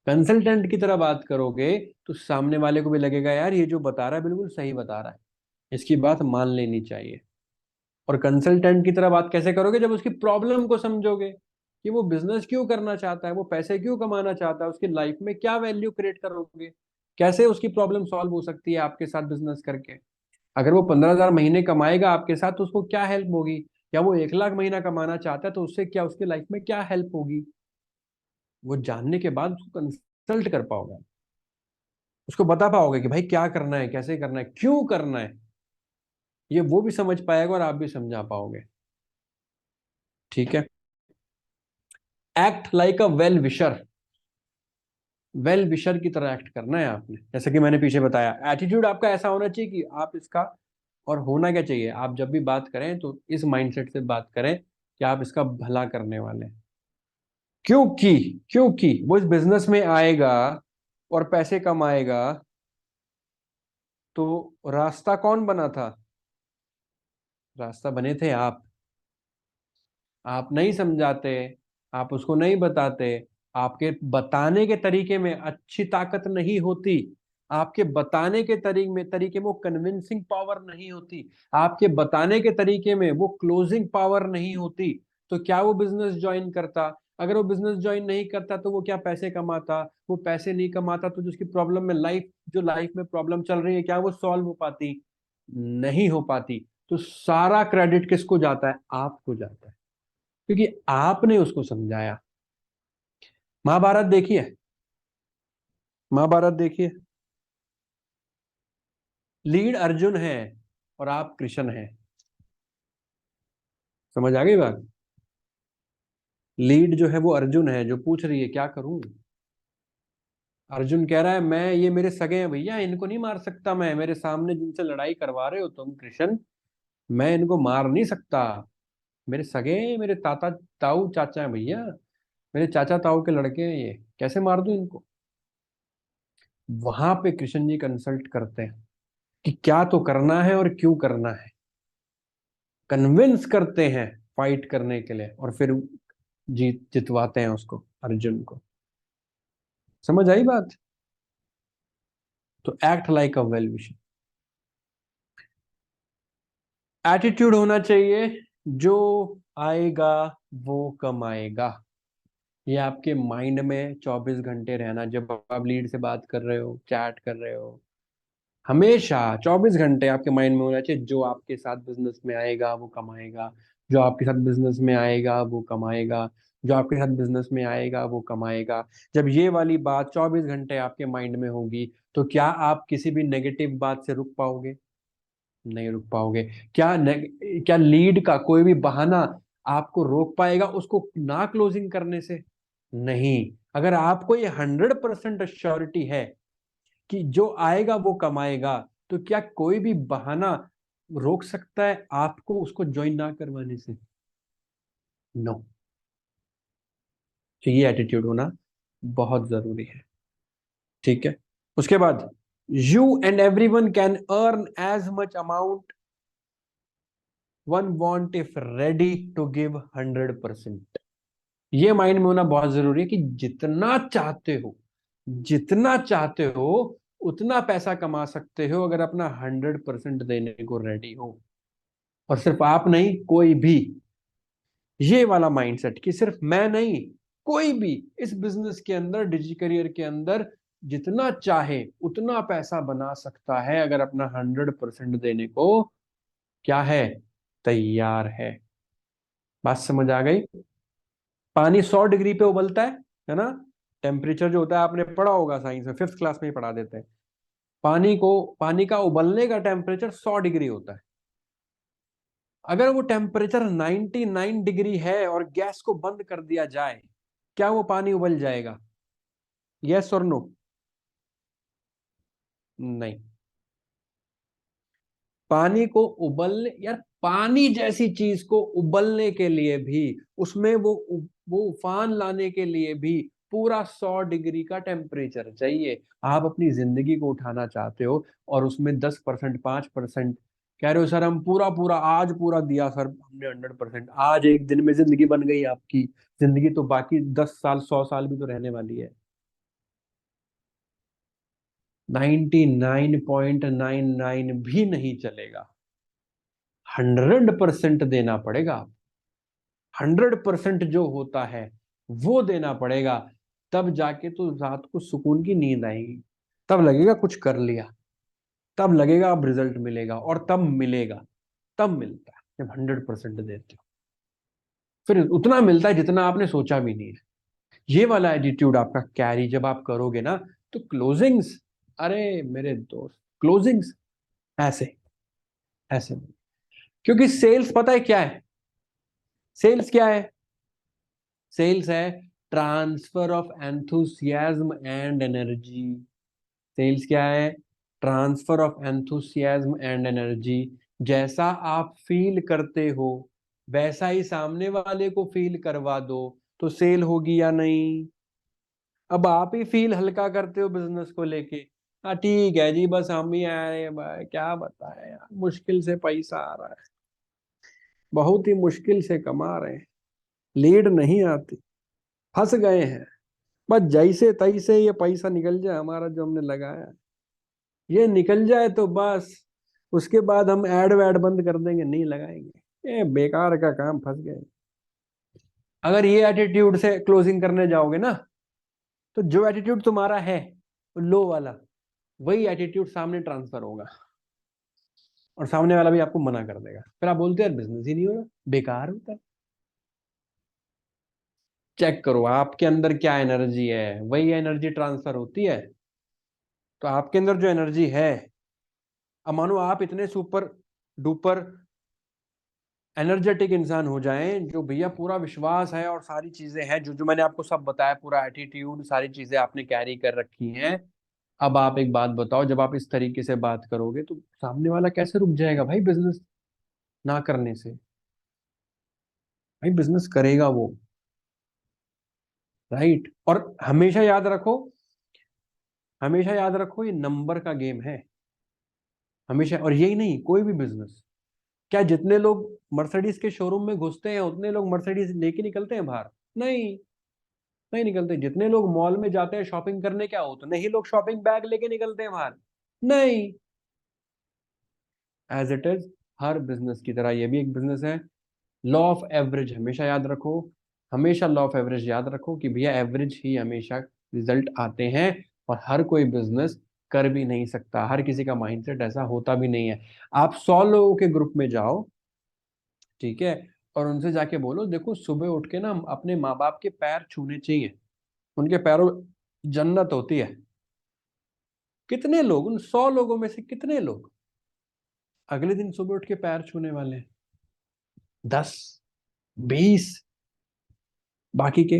S1: कंसल्टेंट की तरह बात करोगे तो सामने वाले को भी लगेगा यार ये जो बता रहा है बिल्कुल सही बता रहा है, इसकी बात मान लेनी चाहिए। और कंसल्टेंट की तरह बात कैसे करोगे? जब उसकी प्रॉब्लम को समझोगे कि वो बिजनेस क्यों करना चाहता है, वो पैसे क्यों कमाना चाहता है, उसकी लाइफ में क्या वैल्यू क्रिएट करोगे, कैसे उसकी प्रॉब्लम सॉल्व हो सकती है आपके साथ बिजनेस करके। अगर वो 15,000 महीने कमाएगा आपके साथ तो उसको क्या हेल्प होगी, या वो 1 लाख महीना कमाना चाहता है तो उससे क्या, उसकी लाइफ में क्या हेल्प होगी, वो जानने के बाद उसको कंसल्ट कर पाओगे, उसको बता पाओगे कि भाई क्या करना है, कैसे करना है, क्यों करना है। ये वो भी समझ पाएगा और आप भी समझा पाओगे। ठीक है? Act like a well wisher. Well wisher की तरह एक्ट करना है आपने, जैसे कि मैंने पीछे बताया। एटीट्यूड आपका ऐसा होना चाहिए कि आप इसका, और होना क्या चाहिए, आप जब भी बात करें तो इस माइंडसेट से बात करें कि आप इसका भला करने वाले हैं। क्योंकि क्योंकि वो इस बिजनेस में आएगा और पैसे कमाएगा, तो रास्ता कौन बना था? रास्ता बने थे आप। आप नहीं समझाते, आप उसको नहीं बताते, आपके बताने के तरीके में अच्छी ताकत नहीं होती, आपके बताने के तरीके में वो कन्विंसिंग पावर नहीं होती, आपके बताने के तरीके में वो क्लोजिंग पावर नहीं होती, तो क्या वो बिजनेस ज्वाइन करता? अगर वो बिजनेस ज्वाइन नहीं करता तो वो क्या पैसे कमाता? वो पैसे नहीं कमाता तो जो उसकी प्रॉब्लम में लाइफ, जो लाइफ में प्रॉब्लम चल रही है, क्या वो सॉल्व हो पाती? नहीं हो पाती। तो सारा क्रेडिट किसको जाता है? आपको जाता है, क्योंकि आपने उसको समझाया। महाभारत देखिए, महाभारत देखिए। लीड अर्जुन है और आप कृष्ण हैं। समझ आ गई बात? लीड जो है वो अर्जुन है, जो पूछ रही है क्या करूं। अर्जुन कह रहा है मैं, ये मेरे सगे हैं भैया, इनको नहीं मार सकता मैं, मेरे सामने जिनसे लड़ाई करवा रहे हो तुम कृष्ण, मैं इनको मार नहीं सकता। मेरे सगे हैं, मेरे ताता ताऊ चाचा हैं भैया, मेरे चाचा ताऊ के लड़के हैं, ये कैसे मार दूं इनको। वहां पे कृष्ण जी कंसल्ट करते हैं कि क्या तो करना है और क्यों करना है, कन्विंस करते हैं फाइट करने के लिए, और फिर जीत जितवाते हैं उसको, अर्जुन को। समझ आई बात? तो act like a well wisher. Attitude होना चाहिए, जो आएगा वो कमाएगा। ये आपके माइंड में 24 घंटे रहना, जब आप लीड से बात कर रहे हो, चैट कर रहे हो, हमेशा 24 घंटे आपके माइंड में होना चाहिए जो आपके साथ बिजनेस में आएगा वो कमाएगा, जो आपके साथ बिजनेस में आएगा वो कमाएगा, जो आपके साथ बिजनेस में आएगा वो कमाएगा। जब ये वाली बात 24 घंटे आपके माइंड में होगी तो क्या आप किसी भी नेगेटिव बात से रुक पाओगे? नहीं रुक पाओगे। क्या लीड का कोई भी बहाना आपको रोक पाएगा उसको ना क्लोजिंग करने से? नहीं। अगर आपको ये 100% अश्योरिटी है कि जो आएगा वो कमाएगा, तो क्या कोई भी बहाना रोक सकता है आपको उसको ज्वाइन ना करवाने से? नो। तो ये एटीट्यूड होना बहुत जरूरी है। ठीक है? उसके बाद, you and everyone can earn as much amount one want if ready to give 100%। ये माइंड में होना बहुत जरूरी है कि जितना चाहते हो, जितना चाहते हो उतना पैसा कमा सकते हो अगर अपना 100% देने को रेडी हो। और सिर्फ आप नहीं, कोई भी। ये वाला माइंडसेट कि सिर्फ मैं नहीं, कोई भी इस बिजनेस के अंदर, डिजी करियर के अंदर जितना चाहे उतना पैसा बना सकता है अगर अपना 100% देने को क्या है, तैयार है। बात समझ आ गई? पानी 100 डिग्री पे उबलता है ना? टेम्परेचर जो होता है आपने पढ़ा होगा, साइंस में 5th क्लास में ही पढ़ा देते हैं। पानी का उबलने का टेम्परेचर 100 डिग्री होता है। अगर वो टेम्परेचर 99 डिग्री है और गैस को बंद कर दिया जाए, क्या वो पानी उबल जाएगा? यस और नो? नहीं। पानी को उबलने, यार पानी जैसी चीज को उबलने के लिए भी, उसमें वो उफान लाने के लिए भी पूरा 100 डिग्री का टेम्परेचर चाहिए। आप अपनी जिंदगी को उठाना चाहते हो और उसमें 10%, 5% कह रहे हो सर हम पूरा पूरा आज पूरा दिया सर हमने 100%, आज एक दिन में जिंदगी बन गई आपकी। जिंदगी तो बाकी 10 साल 100 साल भी तो रहने वाली है। 99.99 भी नहीं चलेगा, 100% देना पड़ेगा। 100% जो होता है वो देना पड़ेगा। तब जाके तो रात को सुकून की नींद आएगी। तब लगेगा कुछ कर लिया। तब लगेगा अब रिजल्ट मिलेगा, और तब मिलेगा। तब मिलता है जब 100% देते हो। फिर उतना मिलता है जितना आपने सोचा भी नहीं है। ये वाला एटीट्यूड आपका कैरी जब आप करोगे ना, तो क्लोजिंग्स, अरे मेरे दोस्त, क्लोजिंग्स ऐसे ऐसे। क्योंकि सेल्स पता है क्या है? सेल्स क्या है? सेल्स है transfer of enthusiasm and energy. Sales क्या है? Transfer of enthusiasm and energy. जैसा आप फील करते हो वैसा ही सामने वाले को फील करवा दो, तो सेल होगी या नहीं? अब आप ही फील हल्का करते हो बिजनेस को लेके। हाँ ठीक है जी, बस हम ही आए हैं भाई, क्या बताएं यार, मुश्किल से पैसा आ रहा है, बहुत ही मुश्किल से कमा रहे हैं, लीड नहीं आती, फंस गए हैं। बस जैसे तैसे ये पैसा निकल जाए हमारा जो हमने लगाया है, ये निकल जाए तो बस उसके बाद हम एड वैड बंद कर देंगे, नहीं लगाएंगे, ये बेकार का काम, फंस गए। अगर ये एटीट्यूड से क्लोजिंग करने जाओगे ना, तो जो एटीट्यूड तुम्हारा है लो वाला, वही एटीट्यूड सामने ट्रांसफर होगा, और सामने वाला भी आपको मना कर देगा। फिर आप बोलते हैं बिजनेस ही नहीं हो रहा, बेकार होता है। चेक करो आपके अंदर क्या एनर्जी है, वही एनर्जी ट्रांसफर होती है। तो आपके अंदर जो एनर्जी है, अब मानो आप इतने सुपर डुपर एनर्जेटिक इंसान हो जाएं, जो भैया पूरा विश्वास है और सारी चीजें हैं जो जो मैंने आपको सब बताया, पूरा एटीट्यूड, सारी चीजें आपने कैरी कर रखी हैं। अब आप एक बात बताओ, जब आप इस तरीके से बात करोगे तो सामने वाला कैसे रुक जाएगा भाई बिजनेस ना करने से? भाई बिजनेस करेगा वो, राइट? और हमेशा याद रखो ये नंबर का गेम है, हमेशा। और यही नहीं, कोई भी बिजनेस, क्या जितने लोग मर्सिडीज के शोरूम में घुसते हैं उतने लोग मर्सिडीज लेके निकलते हैं बाहर? नहीं, नहीं निकलते। जितने लोग मॉल में जाते हैं शॉपिंग करने, क्या उतने ही लोग शॉपिंग बैग लेके निकलते हैं बाहर? नहीं। एज इट इज, हर बिजनेस की तरह ये भी एक बिजनेस है। लॉ ऑफ एवरेज हमेशा याद रखो। हमेशा लॉ ऑफ एवरेज याद रखो कि भैया एवरेज ही हमेशा रिजल्ट आते हैं। और हर कोई बिजनेस कर भी नहीं सकता, हर किसी का माइंडसेट ऐसा होता भी नहीं है। आप 100 लोगों के ग्रुप में जाओ, ठीक है, और उनसे जाके बोलो देखो सुबह उठ के ना अपने माँ बाप के पैर छूने चाहिए, उनके पैरों जन्नत होती है। कितने लोग, उन 100 लोगों में से कितने लोग अगले दिन सुबह उठ के पैर छूने वाले हैं? 10, 20। बाकी के,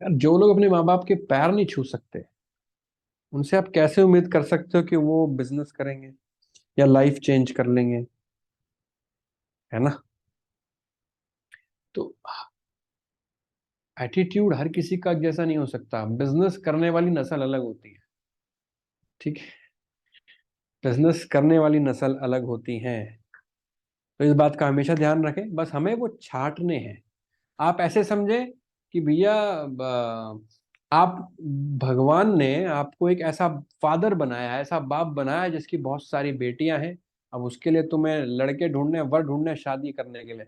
S1: यार जो लोग अपने माँ बाप के पैर नहीं छू सकते, उनसे आप कैसे उम्मीद कर सकते हो कि वो बिजनेस करेंगे या लाइफ चेंज कर लेंगे? है ना? तो एटीट्यूड हर किसी का जैसा नहीं हो सकता। बिजनेस करने वाली नस्ल अलग होती है, ठीक है? बिजनेस करने वाली नस्ल अलग होती है। तो इस बात का हमेशा ध्यान रखें, बस हमें वो छांटने हैं। आप ऐसे समझे कि भैया आप, भगवान ने आपको एक ऐसा फादर बनाया है, ऐसा बाप बनाया है जिसकी बहुत सारी बेटियां हैं। अब उसके लिए तुम्हें लड़के ढूंढने, वर ढूंढने शादी करने के लिए,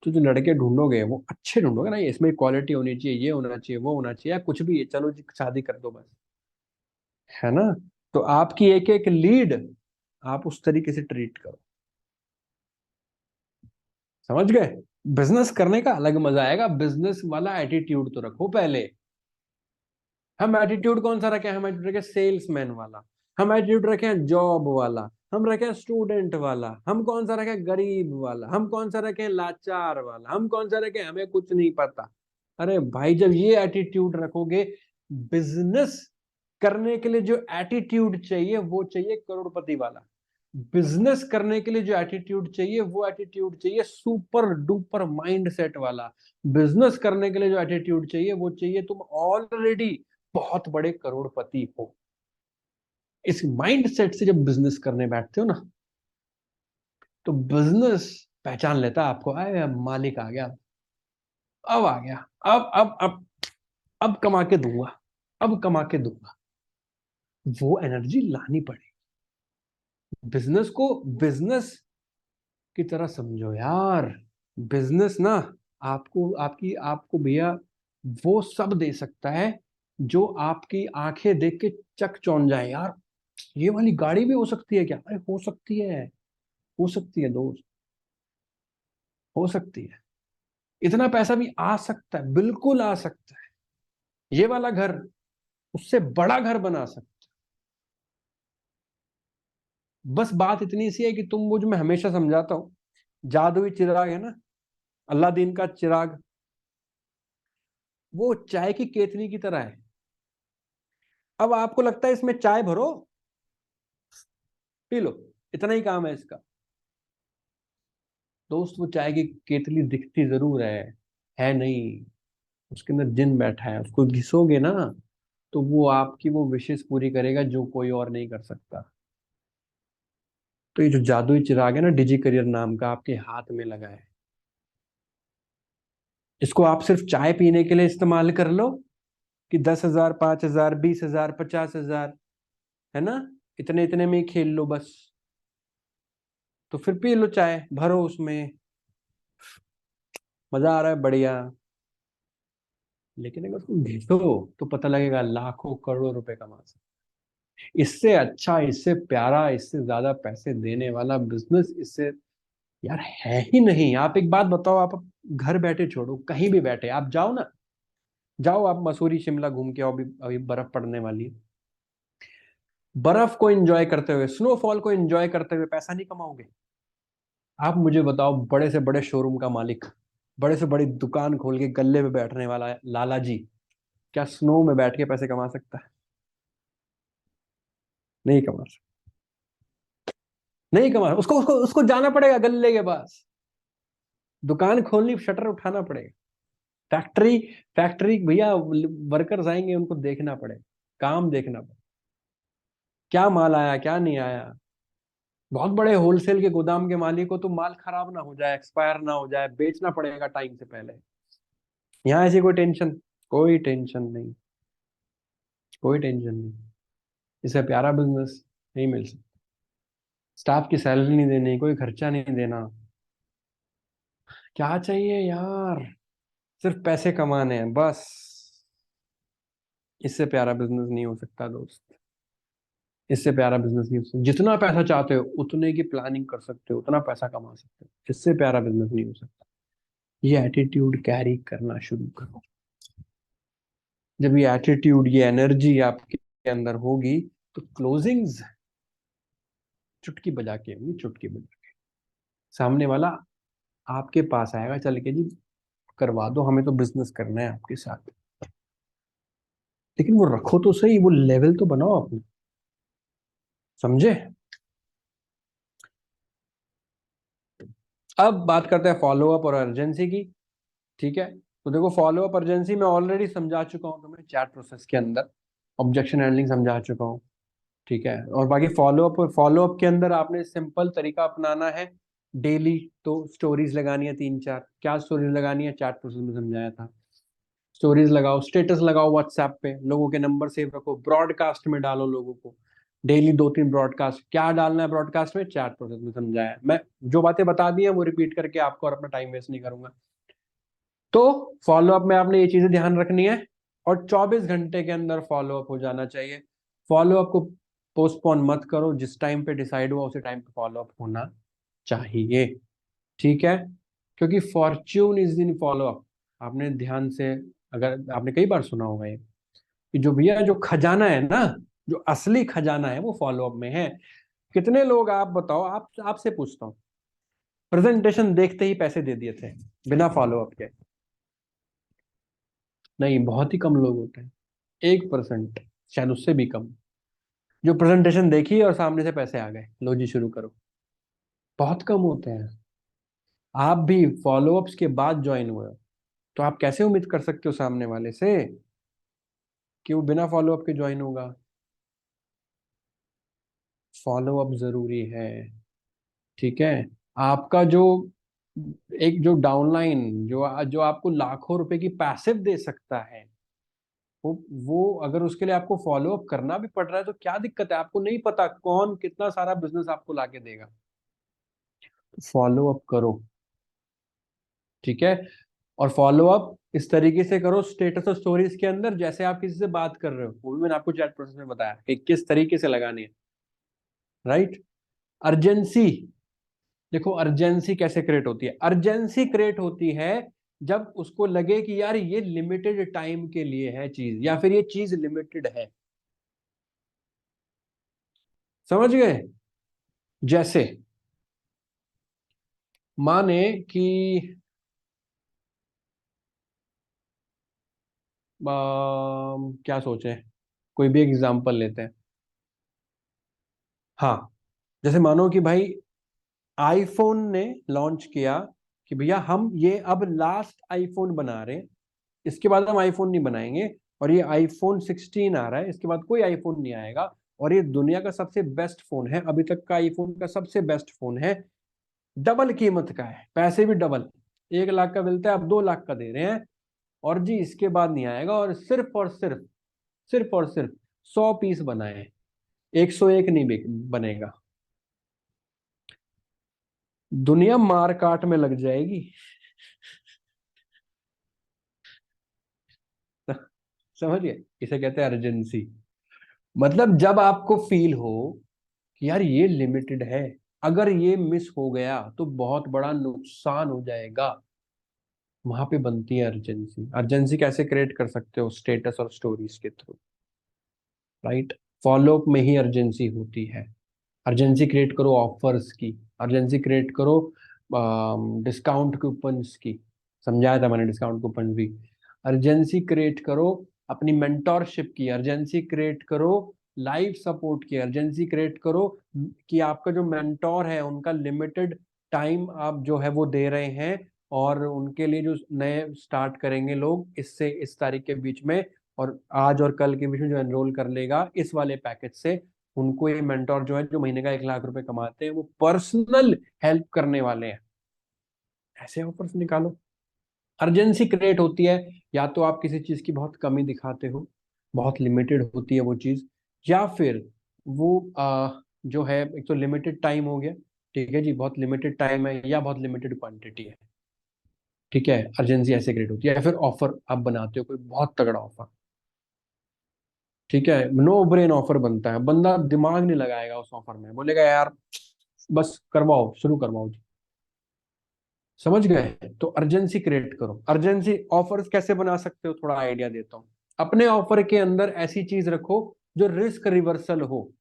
S1: तो जो लड़के ढूंढोगे वो अच्छे ढूंढोगे ना, इसमें क्वालिटी होनी चाहिए, ये होना चाहिए, वो होना चाहिए, या कुछ भी है, चलो जी शादी कर दो बस, है ना? तो आपकी एक एक लीड आप उस तरीके से ट्रीट करो। समझ गए? बिजनेस करने का अलग मजा आएगा, बिजनेस वाला एटीट्यूड तो रखो पहले। हम एटीट्यूड कौन सा रखे? हम एटीट्यूड रखे सेल्समैन वाला, हम एटीट्यूड रखे हैं जॉब वाला, हम रखे स्टूडेंट वाला, हम कौन सा रखे गरीब वाला, हम कौन सा रखे लाचार वाला, हम कौन सा रखे हमें कुछ नहीं पता। अरे भाई, जब ये एटीट्यूड रखोगे, बिजनेस करने के लिए जो एटीट्यूड चाहिए वो चाहिए करोड़पति वाला। बिजनेस करने के लिए जो एटीट्यूड चाहिए वो एटीट्यूड चाहिए सुपर डुपर माइंड सेट वाला। बिजनेस करने के लिए जो एटीट्यूड चाहिए वो चाहिए तुम ऑलरेडी बहुत बड़े करोड़पति हो। इस माइंड सेट से जब बिजनेस करने बैठते हो ना, तो बिजनेस पहचान लेता है आपको, आए मालिक आ गया, अब आ गया, अब कमा के दूंगा, अब कमा के दूंगा। वो एनर्जी लानी पड़ेगी। बिजनेस को बिजनेस की तरह समझो यार। बिजनेस ना आपको भैया वो सब दे सकता है जो आपकी आंखें देख के चकचौंध जाए। यार ये वाली गाड़ी भी हो सकती है क्या? अरे हो सकती है, हो सकती है दोस्त, हो सकती है। इतना पैसा भी आ सकता है, बिल्कुल आ सकता है। ये वाला घर उससे बड़ा घर बना सकता है। बस बात इतनी सी है कि तुम, वो जो मैं हमेशा समझाता हूँ, जादुई चिराग है ना, अल्लादीन का चिराग, वो चाय की केतली की तरह है। अब आपको लगता है इसमें चाय भरो, पी लो, इतना ही काम है इसका। दोस्त वो चाय की केतली दिखती जरूर है नहीं, उसके अंदर जिन बैठा है। उसको घिसोगे ना, तो वो आपकी वो विशेष पूरी करेगा जो कोई और नहीं कर सकता। तो ये जो जादुई चिराग है ना, डिजी करियर नाम का, आपके हाथ में लगा है। इसको आप सिर्फ चाय पीने के लिए इस्तेमाल कर लो कि 10,000, 5,000, 20,000, 50,000, है ना, इतने इतने में ही खेल लो बस। तो फिर पी लो चाय, भरो उसमें, मजा आ रहा है, बढ़िया। लेकिन अगर उसको घिसो तो पता लगेगा लाखों करोड़ों रुपए कमा सकते। इससे अच्छा, इससे प्यारा, इससे ज्यादा पैसे देने वाला बिजनेस इससे यार है ही नहीं। आप एक बात बताओ, आप घर बैठे छोड़ो, कहीं भी बैठे आप जाओ ना, जाओ आप मसूरी शिमला घूम के आओ, अभी अभी बर्फ पड़ने वाली है। बर्फ को एंजॉय करते हुए, स्नोफॉल को एंजॉय करते हुए पैसा नहीं कमाओगे? आप मुझे बताओ, बड़े से बड़े शोरूम का मालिक, बड़े से बड़ी दुकान खोल के गल्ले पे बैठने वाला लाला जी, क्या स्नो में बैठ के पैसे कमा सकता है? नहीं कमा सकता, नहीं कमा। उसको उसको उसको जाना पड़ेगा गल्ले के पास, दुकान खोलनी, शटर उठाना पड़ेगा। फैक्ट्री, फैक्ट्री भैया, वर्कर्स आएंगे, उनको देखना पड़ेगा, काम देखना पड़ेगा, क्या माल आया क्या नहीं आया। बहुत बड़े होलसेल के गोदाम के मालिक को तो माल खराब ना हो जाए, एक्सपायर ना हो जाए, बेचना पड़ेगा टाइम से पहले। यहाँ ऐसी कोई टेंशन, कोई टेंशन नहीं, कोई टेंशन नहीं। इससे प्यारा बिजनेस नहीं मिल सकता। स्टाफ की सैलरी नहीं देनी, कोई खर्चा नहीं देना, क्या चाहिए यार? सिर्फ पैसे कमाने हैं बस। इससे प्यारा बिजनेस नहीं हो सकता दोस्त, इससे प्यारा बिजनेस नहीं हो सकता। जितना पैसा चाहते हो उतने की प्लानिंग कर सकते हो, उतना पैसा कमा सकते हो, इससे प्यारा बिजनेस नहीं हो सकता। ये एटीट्यूड कैरी करना शुरू करो। जब ये एटीट्यूड, ये एनर्जी आपके अंदर होगी, तो क्लोजिंग्स चुटकी बजा के होंगी, चुटकी बजा के। सामने वाला आपके पास आएगा चल के, जी करवा दो, हमें तो बिजनेस करना है आपके साथ। लेकिन वो रखो तो सही, वो लेवल तो बनाओ अपने, समझे? अब बात करते हैं फॉलो अप और अर्जेंसी की। ठीक है, तो देखो, फॉलो अप अर्जेंसी मैं ऑलरेडी समझा चुका हूँ तुम्हें चैट प्रोसेस के अंदर, ऑब्जेक्शन हैंडलिंग समझा चुका हूँ। ठीक है, और बाकी फॉलो अप के अंदर आपने सिंपल तरीका अपनाना है। डेली तो स्टोरीज लगानी है, 3-4। क्या स्टोरीज लगानी है? चैट प्रोसेस में समझाया था। स्टोरीज लगाओ, स्टेटस लगाओ, व्हाट्सएप पे लोगों के नंबर सेव रखो, ब्रॉडकास्ट में डालो लोगों को, डेली 2-3 ब्रॉडकास्ट। क्या डालना है ब्रॉडकास्ट में? चैट प्रोसेस में समझाया। मैं जो बातें बता दी हैं वो रिपीट करके आपको और अपना टाइम वेस्ट नहीं करूंगा। तो फॉलो अप में आपने ये चीजें ध्यान रखनी है, और 24 घंटे के अंदर फॉलो अप हो जाना चाहिए। फॉलो अप को पोस्टपोन मत करो, जिस टाइम पे डिसाइड हुआ उसी टाइम पे फॉलो अप होना चाहिए। ठीक है, क्योंकि Fortune is in follow up. आपने ध्यान से, अगर आपने कई बार सुना होगा ये, कि जो भैया जो खजाना है ना, जो असली खजाना है वो फॉलो अप में है। कितने लोग, आप बताओ, आप आपसे पूछता हूँ, प्रेजेंटेशन देखते ही पैसे दे दिए थे बिना फॉलो अप के? नहीं, बहुत ही कम लोग होते हैं, 1%, शायद उससे भी कम, जो प्रेजेंटेशन देखी और सामने से पैसे आ गए, लो जी शुरू करो। बहुत कम होते हैं। आप भी फॉलो अप्स के बाद ज्वाइन हुए हो, तो आप कैसे उम्मीद कर सकते हो सामने वाले से कि वो बिना फॉलो अप के ज्वाइन होगा? फॉलो अप जरूरी है। ठीक है, आपका जो एक जो डाउनलाइन, जो जो आपको लाखों रुपए की पैसिव दे सकता है, वो अगर उसके लिए आपको फॉलो अप करना भी पड़ रहा है तो क्या दिक्कत है? आपको नहीं पता कौन कितना सारा बिजनेस आपको लाके देगा। फॉलो अप करो। ठीक है, और फॉलो अप इस तरीके से करो स्टेटस और स्टोरीज के अंदर, जैसे आप किसी से बात कर रहे हो, वो भी मैंने आपको चैट प्रोसेस में बताया कि किस तरीके से लगानी है। राइट। अर्जेंसी, देखो अर्जेंसी कैसे क्रिएट होती है? अर्जेंसी क्रिएट होती है जब उसको लगे कि यार ये लिमिटेड टाइम के लिए है चीज, या फिर ये चीज लिमिटेड है। समझ गए? जैसे माने कि क्या सोचे, कोई भी एग्जांपल लेते हैं। हाँ, जैसे मानो कि भाई आईफोन ने लॉन्च किया कि भैया हम ये अब लास्ट आईफोन बना रहे हैं, इसके बाद हम आईफोन नहीं बनाएंगे, और ये आईफोन 16 आ रहा है, इसके बाद कोई आईफोन नहीं आएगा, और ये दुनिया का सबसे बेस्ट फोन है, अभी तक का आईफोन का सबसे बेस्ट फोन है, डबल कीमत का है, पैसे भी डबल, 1 लाख का मिलता है अब 2 लाख का दे रहे हैं, और जी इसके बाद नहीं आएगा, और सिर्फ 100 पीस बनाए, 101 नहीं बनेगा। दुनिया मार काट में लग जाएगी। समझिए, इसे कहते हैं अर्जेंसी। मतलब जब आपको फील हो कि यार ये लिमिटेड है, अगर ये मिस हो गया तो बहुत बड़ा नुकसान हो जाएगा, वहां पे बनती है अर्जेंसी। अर्जेंसी कैसे क्रिएट कर सकते हो? स्टेटस और स्टोरीज के थ्रू। राइट, फॉलो अप में ही अर्जेंसी होती है। अर्जेंसी क्रिएट करो ऑफर्स की, अर्जेंसी क्रिएट करो डिस्काउंट कूपन्स की, समझाया था मैंने डिस्काउंट कूपन भी। अर्जेंसी क्रिएट करो अपनी मेंटोरशिप की, अर्जेंसी क्रिएट करो लाइव सपोर्ट की, अर्जेंसी क्रिएट करो कि आपका जो मेंटोर है उनका लिमिटेड टाइम आप जो है वो दे रहे हैं, और उनके लिए जो नए स्टार्ट करेंगे लोग इससे इस तारीख के बीच में, और आज और कल के बीच में जो एनरोल कर लेगा इस वाले पैकेज से, उनको ये मेंटोर जो है, जो महीने का 1 लाख रुपए कमाते हैं, वो पर्सनल हेल्प करने वाले हैं। ऐसे ऑफर्स निकालो। अर्जेंसी क्रिएट होती है या तो आप किसी चीज की बहुत कमी दिखाते हो, बहुत लिमिटेड होती है वो चीज, या फिर वो जो है, एक तो लिमिटेड टाइम हो गया, ठीक है जी, बहुत लिमिटेड टाइम है या बहुत लिमिटेड क्वांटिटी है। ठीक है, अर्जेंसी ऐसे क्रिएट होती है, या फिर ऑफर आप बनाते हो कोई बहुत तगड़ा ऑफर। ठीक है, नो ब्रेन ऑफर बनता है, बंदा दिमाग नहीं लगाएगा उस ऑफर में, बोलेगा यार बस करवाओ, शुरू करवाओ जी। समझ गए? तो अर्जेंसी क्रिएट करो। अर्जेंसी ऑफर्स कैसे बना सकते हो, थोड़ा आइडिया देता हूँ। अपने ऑफर के अंदर ऐसी चीज रखो जो रिस्क रिवर्सल हो।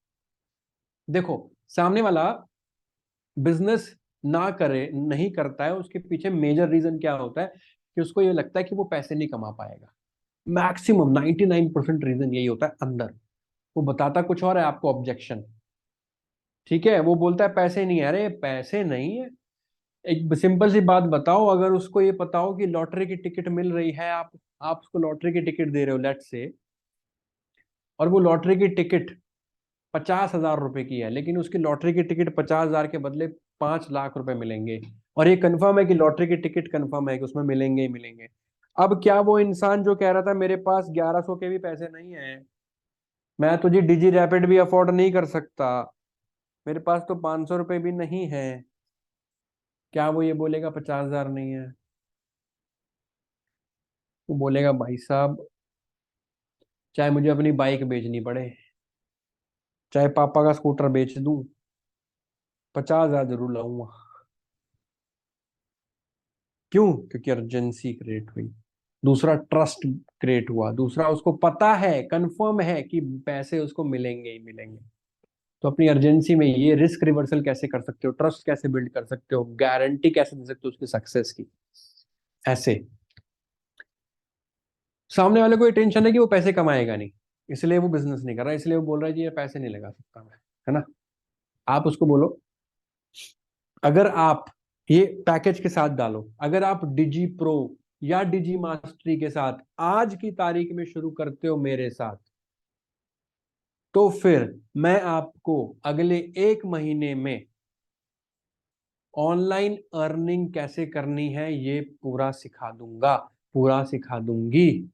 S1: देखो, सामने वाला बिजनेस ना करे, नहीं करता है, उसके पीछे मेजर रीजन क्या होता है? कि उसको ये लगता है कि वो पैसे नहीं कमा पाएगा। मैक्सिमम 99% रीजन यही होता है अंदर। वो बताता कुछ और है, आपको ऑब्जेक्शन। ठीक है, वो बोलता है पैसे नहीं है, अरे पैसे नहीं है। एक सिंपल सी बात बताओ, अगर उसको ये पता हो कि लॉटरी की टिकट मिल रही है, आप उसको लॉटरी की टिकट दे रहे हो लेट से, और वो लॉटरी की टिकट 50,000 रुपए की है, लेकिन उसकी लॉटरी की टिकट 50,000 के बदले 5 लाख रुपए मिलेंगे, और ये कंफर्म है कि लॉटरी की टिकट कंफर्म है कि उसमें मिलेंगे ही मिलेंगे। अब क्या वो इंसान जो कह रहा था मेरे पास 1100 के भी पैसे नहीं है, मैं तुझे डिजी रैपिड भी अफोर्ड नहीं कर सकता, मेरे पास तो 500 रुपए भी नहीं है, क्या वो ये बोलेगा 50,000 नहीं है? वो बोलेगा भाई साहब, चाहे मुझे अपनी बाइक बेचनी पड़े, चाहे पापा का स्कूटर बेच दूं, 50,000 जरूर लाऊंगा। क्यों? क्योंकि अर्जेंसी क्रिएट हुई। दूसरा ट्रस्ट क्रिएट हुआ। दूसरा उसको पता है, कंफर्म है कि पैसे उसको मिलेंगे ही मिलेंगे। तो अपनी अर्जेंसी में ये रिस्क रिवर्सल कैसे कर सकते हो, ट्रस्ट कैसे बिल्ड कर सकते हो, गारंटी कैसे दे सकते हो उसकी सक्सेस की। ऐसे सामने वाले को ये टेंशन है कि वो पैसे कमाएगा नहीं, इसलिए वो बिजनेस नहीं कर रहा, इसलिए वो बोल रहा है जी ये पैसे नहीं लगा सकता मैं, है ना। आप उसको बोलो, अगर आप ये पैकेज के साथ डालो, अगर आप डिजी प्रो या डिजी मास्टरी के साथ आज की तारीख में शुरू करते हो मेरे साथ, तो फिर मैं आपको अगले 1 महीने में ऑनलाइन अर्निंग कैसे करनी है ये पूरा सिखा दूंगा, पूरा सिखा दूंगी।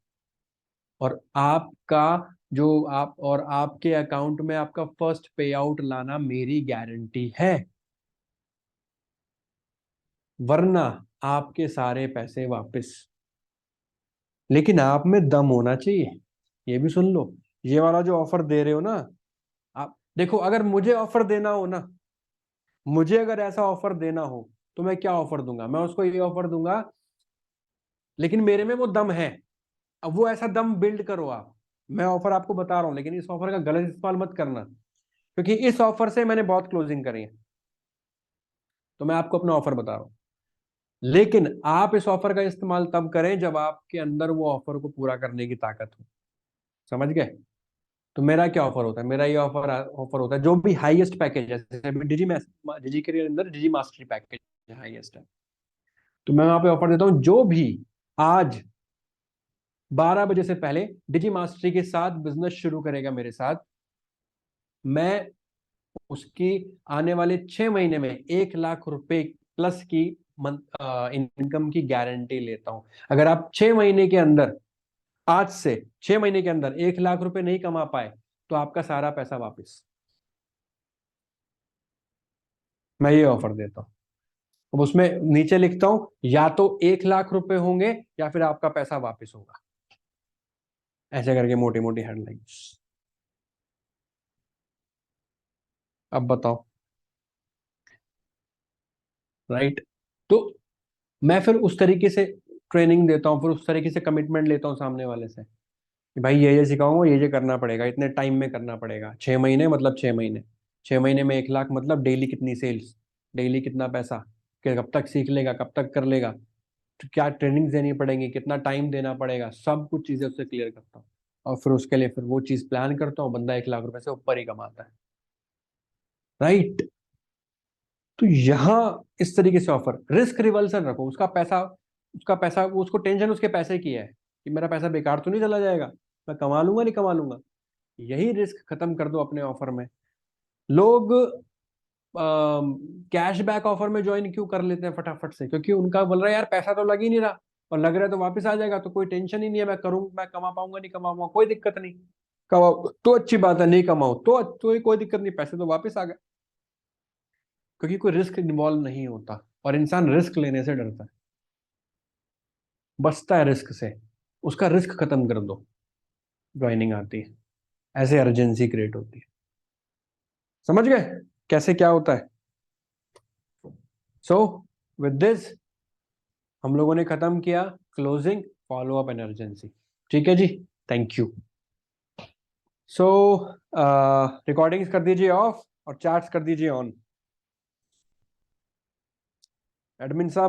S1: और आपका जो आप और आपके अकाउंट में आपका फर्स्ट पे आउट लाना मेरी गारंटी है, वरना आपके सारे पैसे वापस। लेकिन आप में दम होना चाहिए। ये भी सुन लो, ये वाला जो ऑफर दे रहे हो ना, आप देखो, अगर मुझे ऑफर देना हो ना, मुझे अगर ऐसा ऑफर देना हो तो मैं क्या ऑफर दूंगा? मैं उसको ये ऑफर दूंगा, लेकिन मेरे में वो दम है। अब वो ऐसा दम बिल्ड करो आप। मैं ऑफर आपको बता रहा हूं, लेकिन इस ऑफर का गलत इस्तेमाल मत करना, क्योंकि इस ऑफर से मैंने बहुत क्लोजिंग करी है। तो मैं आपको अपना ऑफर बता रहा हूं, लेकिन आप इस ऑफर का इस्तेमाल तब करें जब आपके अंदर वो ऑफर को पूरा करने की ताकत हो। समझ गए? तो मेरा क्या ऑफर होता है? मेरा ये ऑफर ऑफर होता है, जो भी हाईएस्ट पैकेज है, जैसे डिजी के अंदर डिजी मास्टरी पैकेज हाईएस्ट है, तो मैं वहां पे ऑफर देता हूं, जो भी आज 12 बजे से पहले डिजी मास्टरी के साथ बिजनेस शुरू करेगा मेरे साथ, मैं उसकी आने वाले 6 महीने में 1 लाख रुपए प्लस की इनकम की गारंटी लेता हूं। अगर आप 6 महीने के अंदर, आज से 6 महीने के अंदर 1 लाख रुपए नहीं कमा पाए, तो आपका सारा पैसा वापस। मैं ये ऑफर देता हूं। अब उसमें नीचे लिखता हूं, या तो 1 लाख रुपए होंगे या फिर आपका पैसा वापस होगा, ऐसे करके मोटी मोटी हेडलाइंस। अब बताओ, राइट? तो मैं फिर उस तरीके से ट्रेनिंग देता हूँ, फिर उस तरीके से कमिटमेंट लेता हूँ सामने वाले से कि भाई ये सिखाऊंगा, ये करना पड़ेगा, इतने टाइम में करना पड़ेगा। 6 महीने मतलब 6 महीने, 6 महीने में 1 लाख मतलब डेली कितनी सेल्स, डेली कितना पैसा, कि कब तक सीख लेगा, कब तक कर लेगा, तो क्या ट्रेनिंग देनी पड़ेगी, कितना टाइम देना पड़ेगा, सब कुछ चीजें उससे क्लियर करता हूँ। और फिर उसके लिए फिर वो चीज प्लान करता हूँ, बंदा 1 लाख रुपए से ऊपर ही कमाता है। राइट? तो यहाँ इस तरीके से ऑफर, रिस्क रिवर्सल रखो। उसका पैसा वो, उसको टेंशन उसके पैसे की है कि मेरा पैसा बेकार तो नहीं चला जाएगा, मैं कमा लूंगा नहीं कमा लूंगा। यही रिस्क खत्म कर दो अपने ऑफर में। लोग कैशबैक ऑफर में ज्वाइन क्यों कर लेते हैं फटाफट से? क्योंकि उनका बोल रहा है यार पैसा तो लग ही नहीं रहा, और लग रहा है तो वापस आ जाएगा, तो कोई टेंशन ही नहीं है, मैं करूँ, मैं कमा पाऊंगा नहीं कमा पाऊंगा, कोई दिक्कत नहीं। कमाओ तो अच्छी बात है, नहीं कमाओ तो कोई दिक्कत नहीं, पैसे तो वापस आ गए। क्योंकि कोई रिस्क इन्वॉल्व नहीं होता, और इंसान रिस्क लेने से डरता है, बचता है रिस्क से। उसका रिस्क खत्म कर दो, ज्वाइनिंग आती है। ऐसे अर्जेंसी क्रिएट होती है। समझ गए कैसे क्या होता है? सो विद दिस हम लोगों ने खत्म किया क्लोजिंग, फॉलो अप, एमरजेंसी। ठीक है जी, थैंक यू। सो रिकॉर्डिंग्स कर दीजिए ऑफ और चार्ट्स कर दीजिए ऑन। एडमिन साहब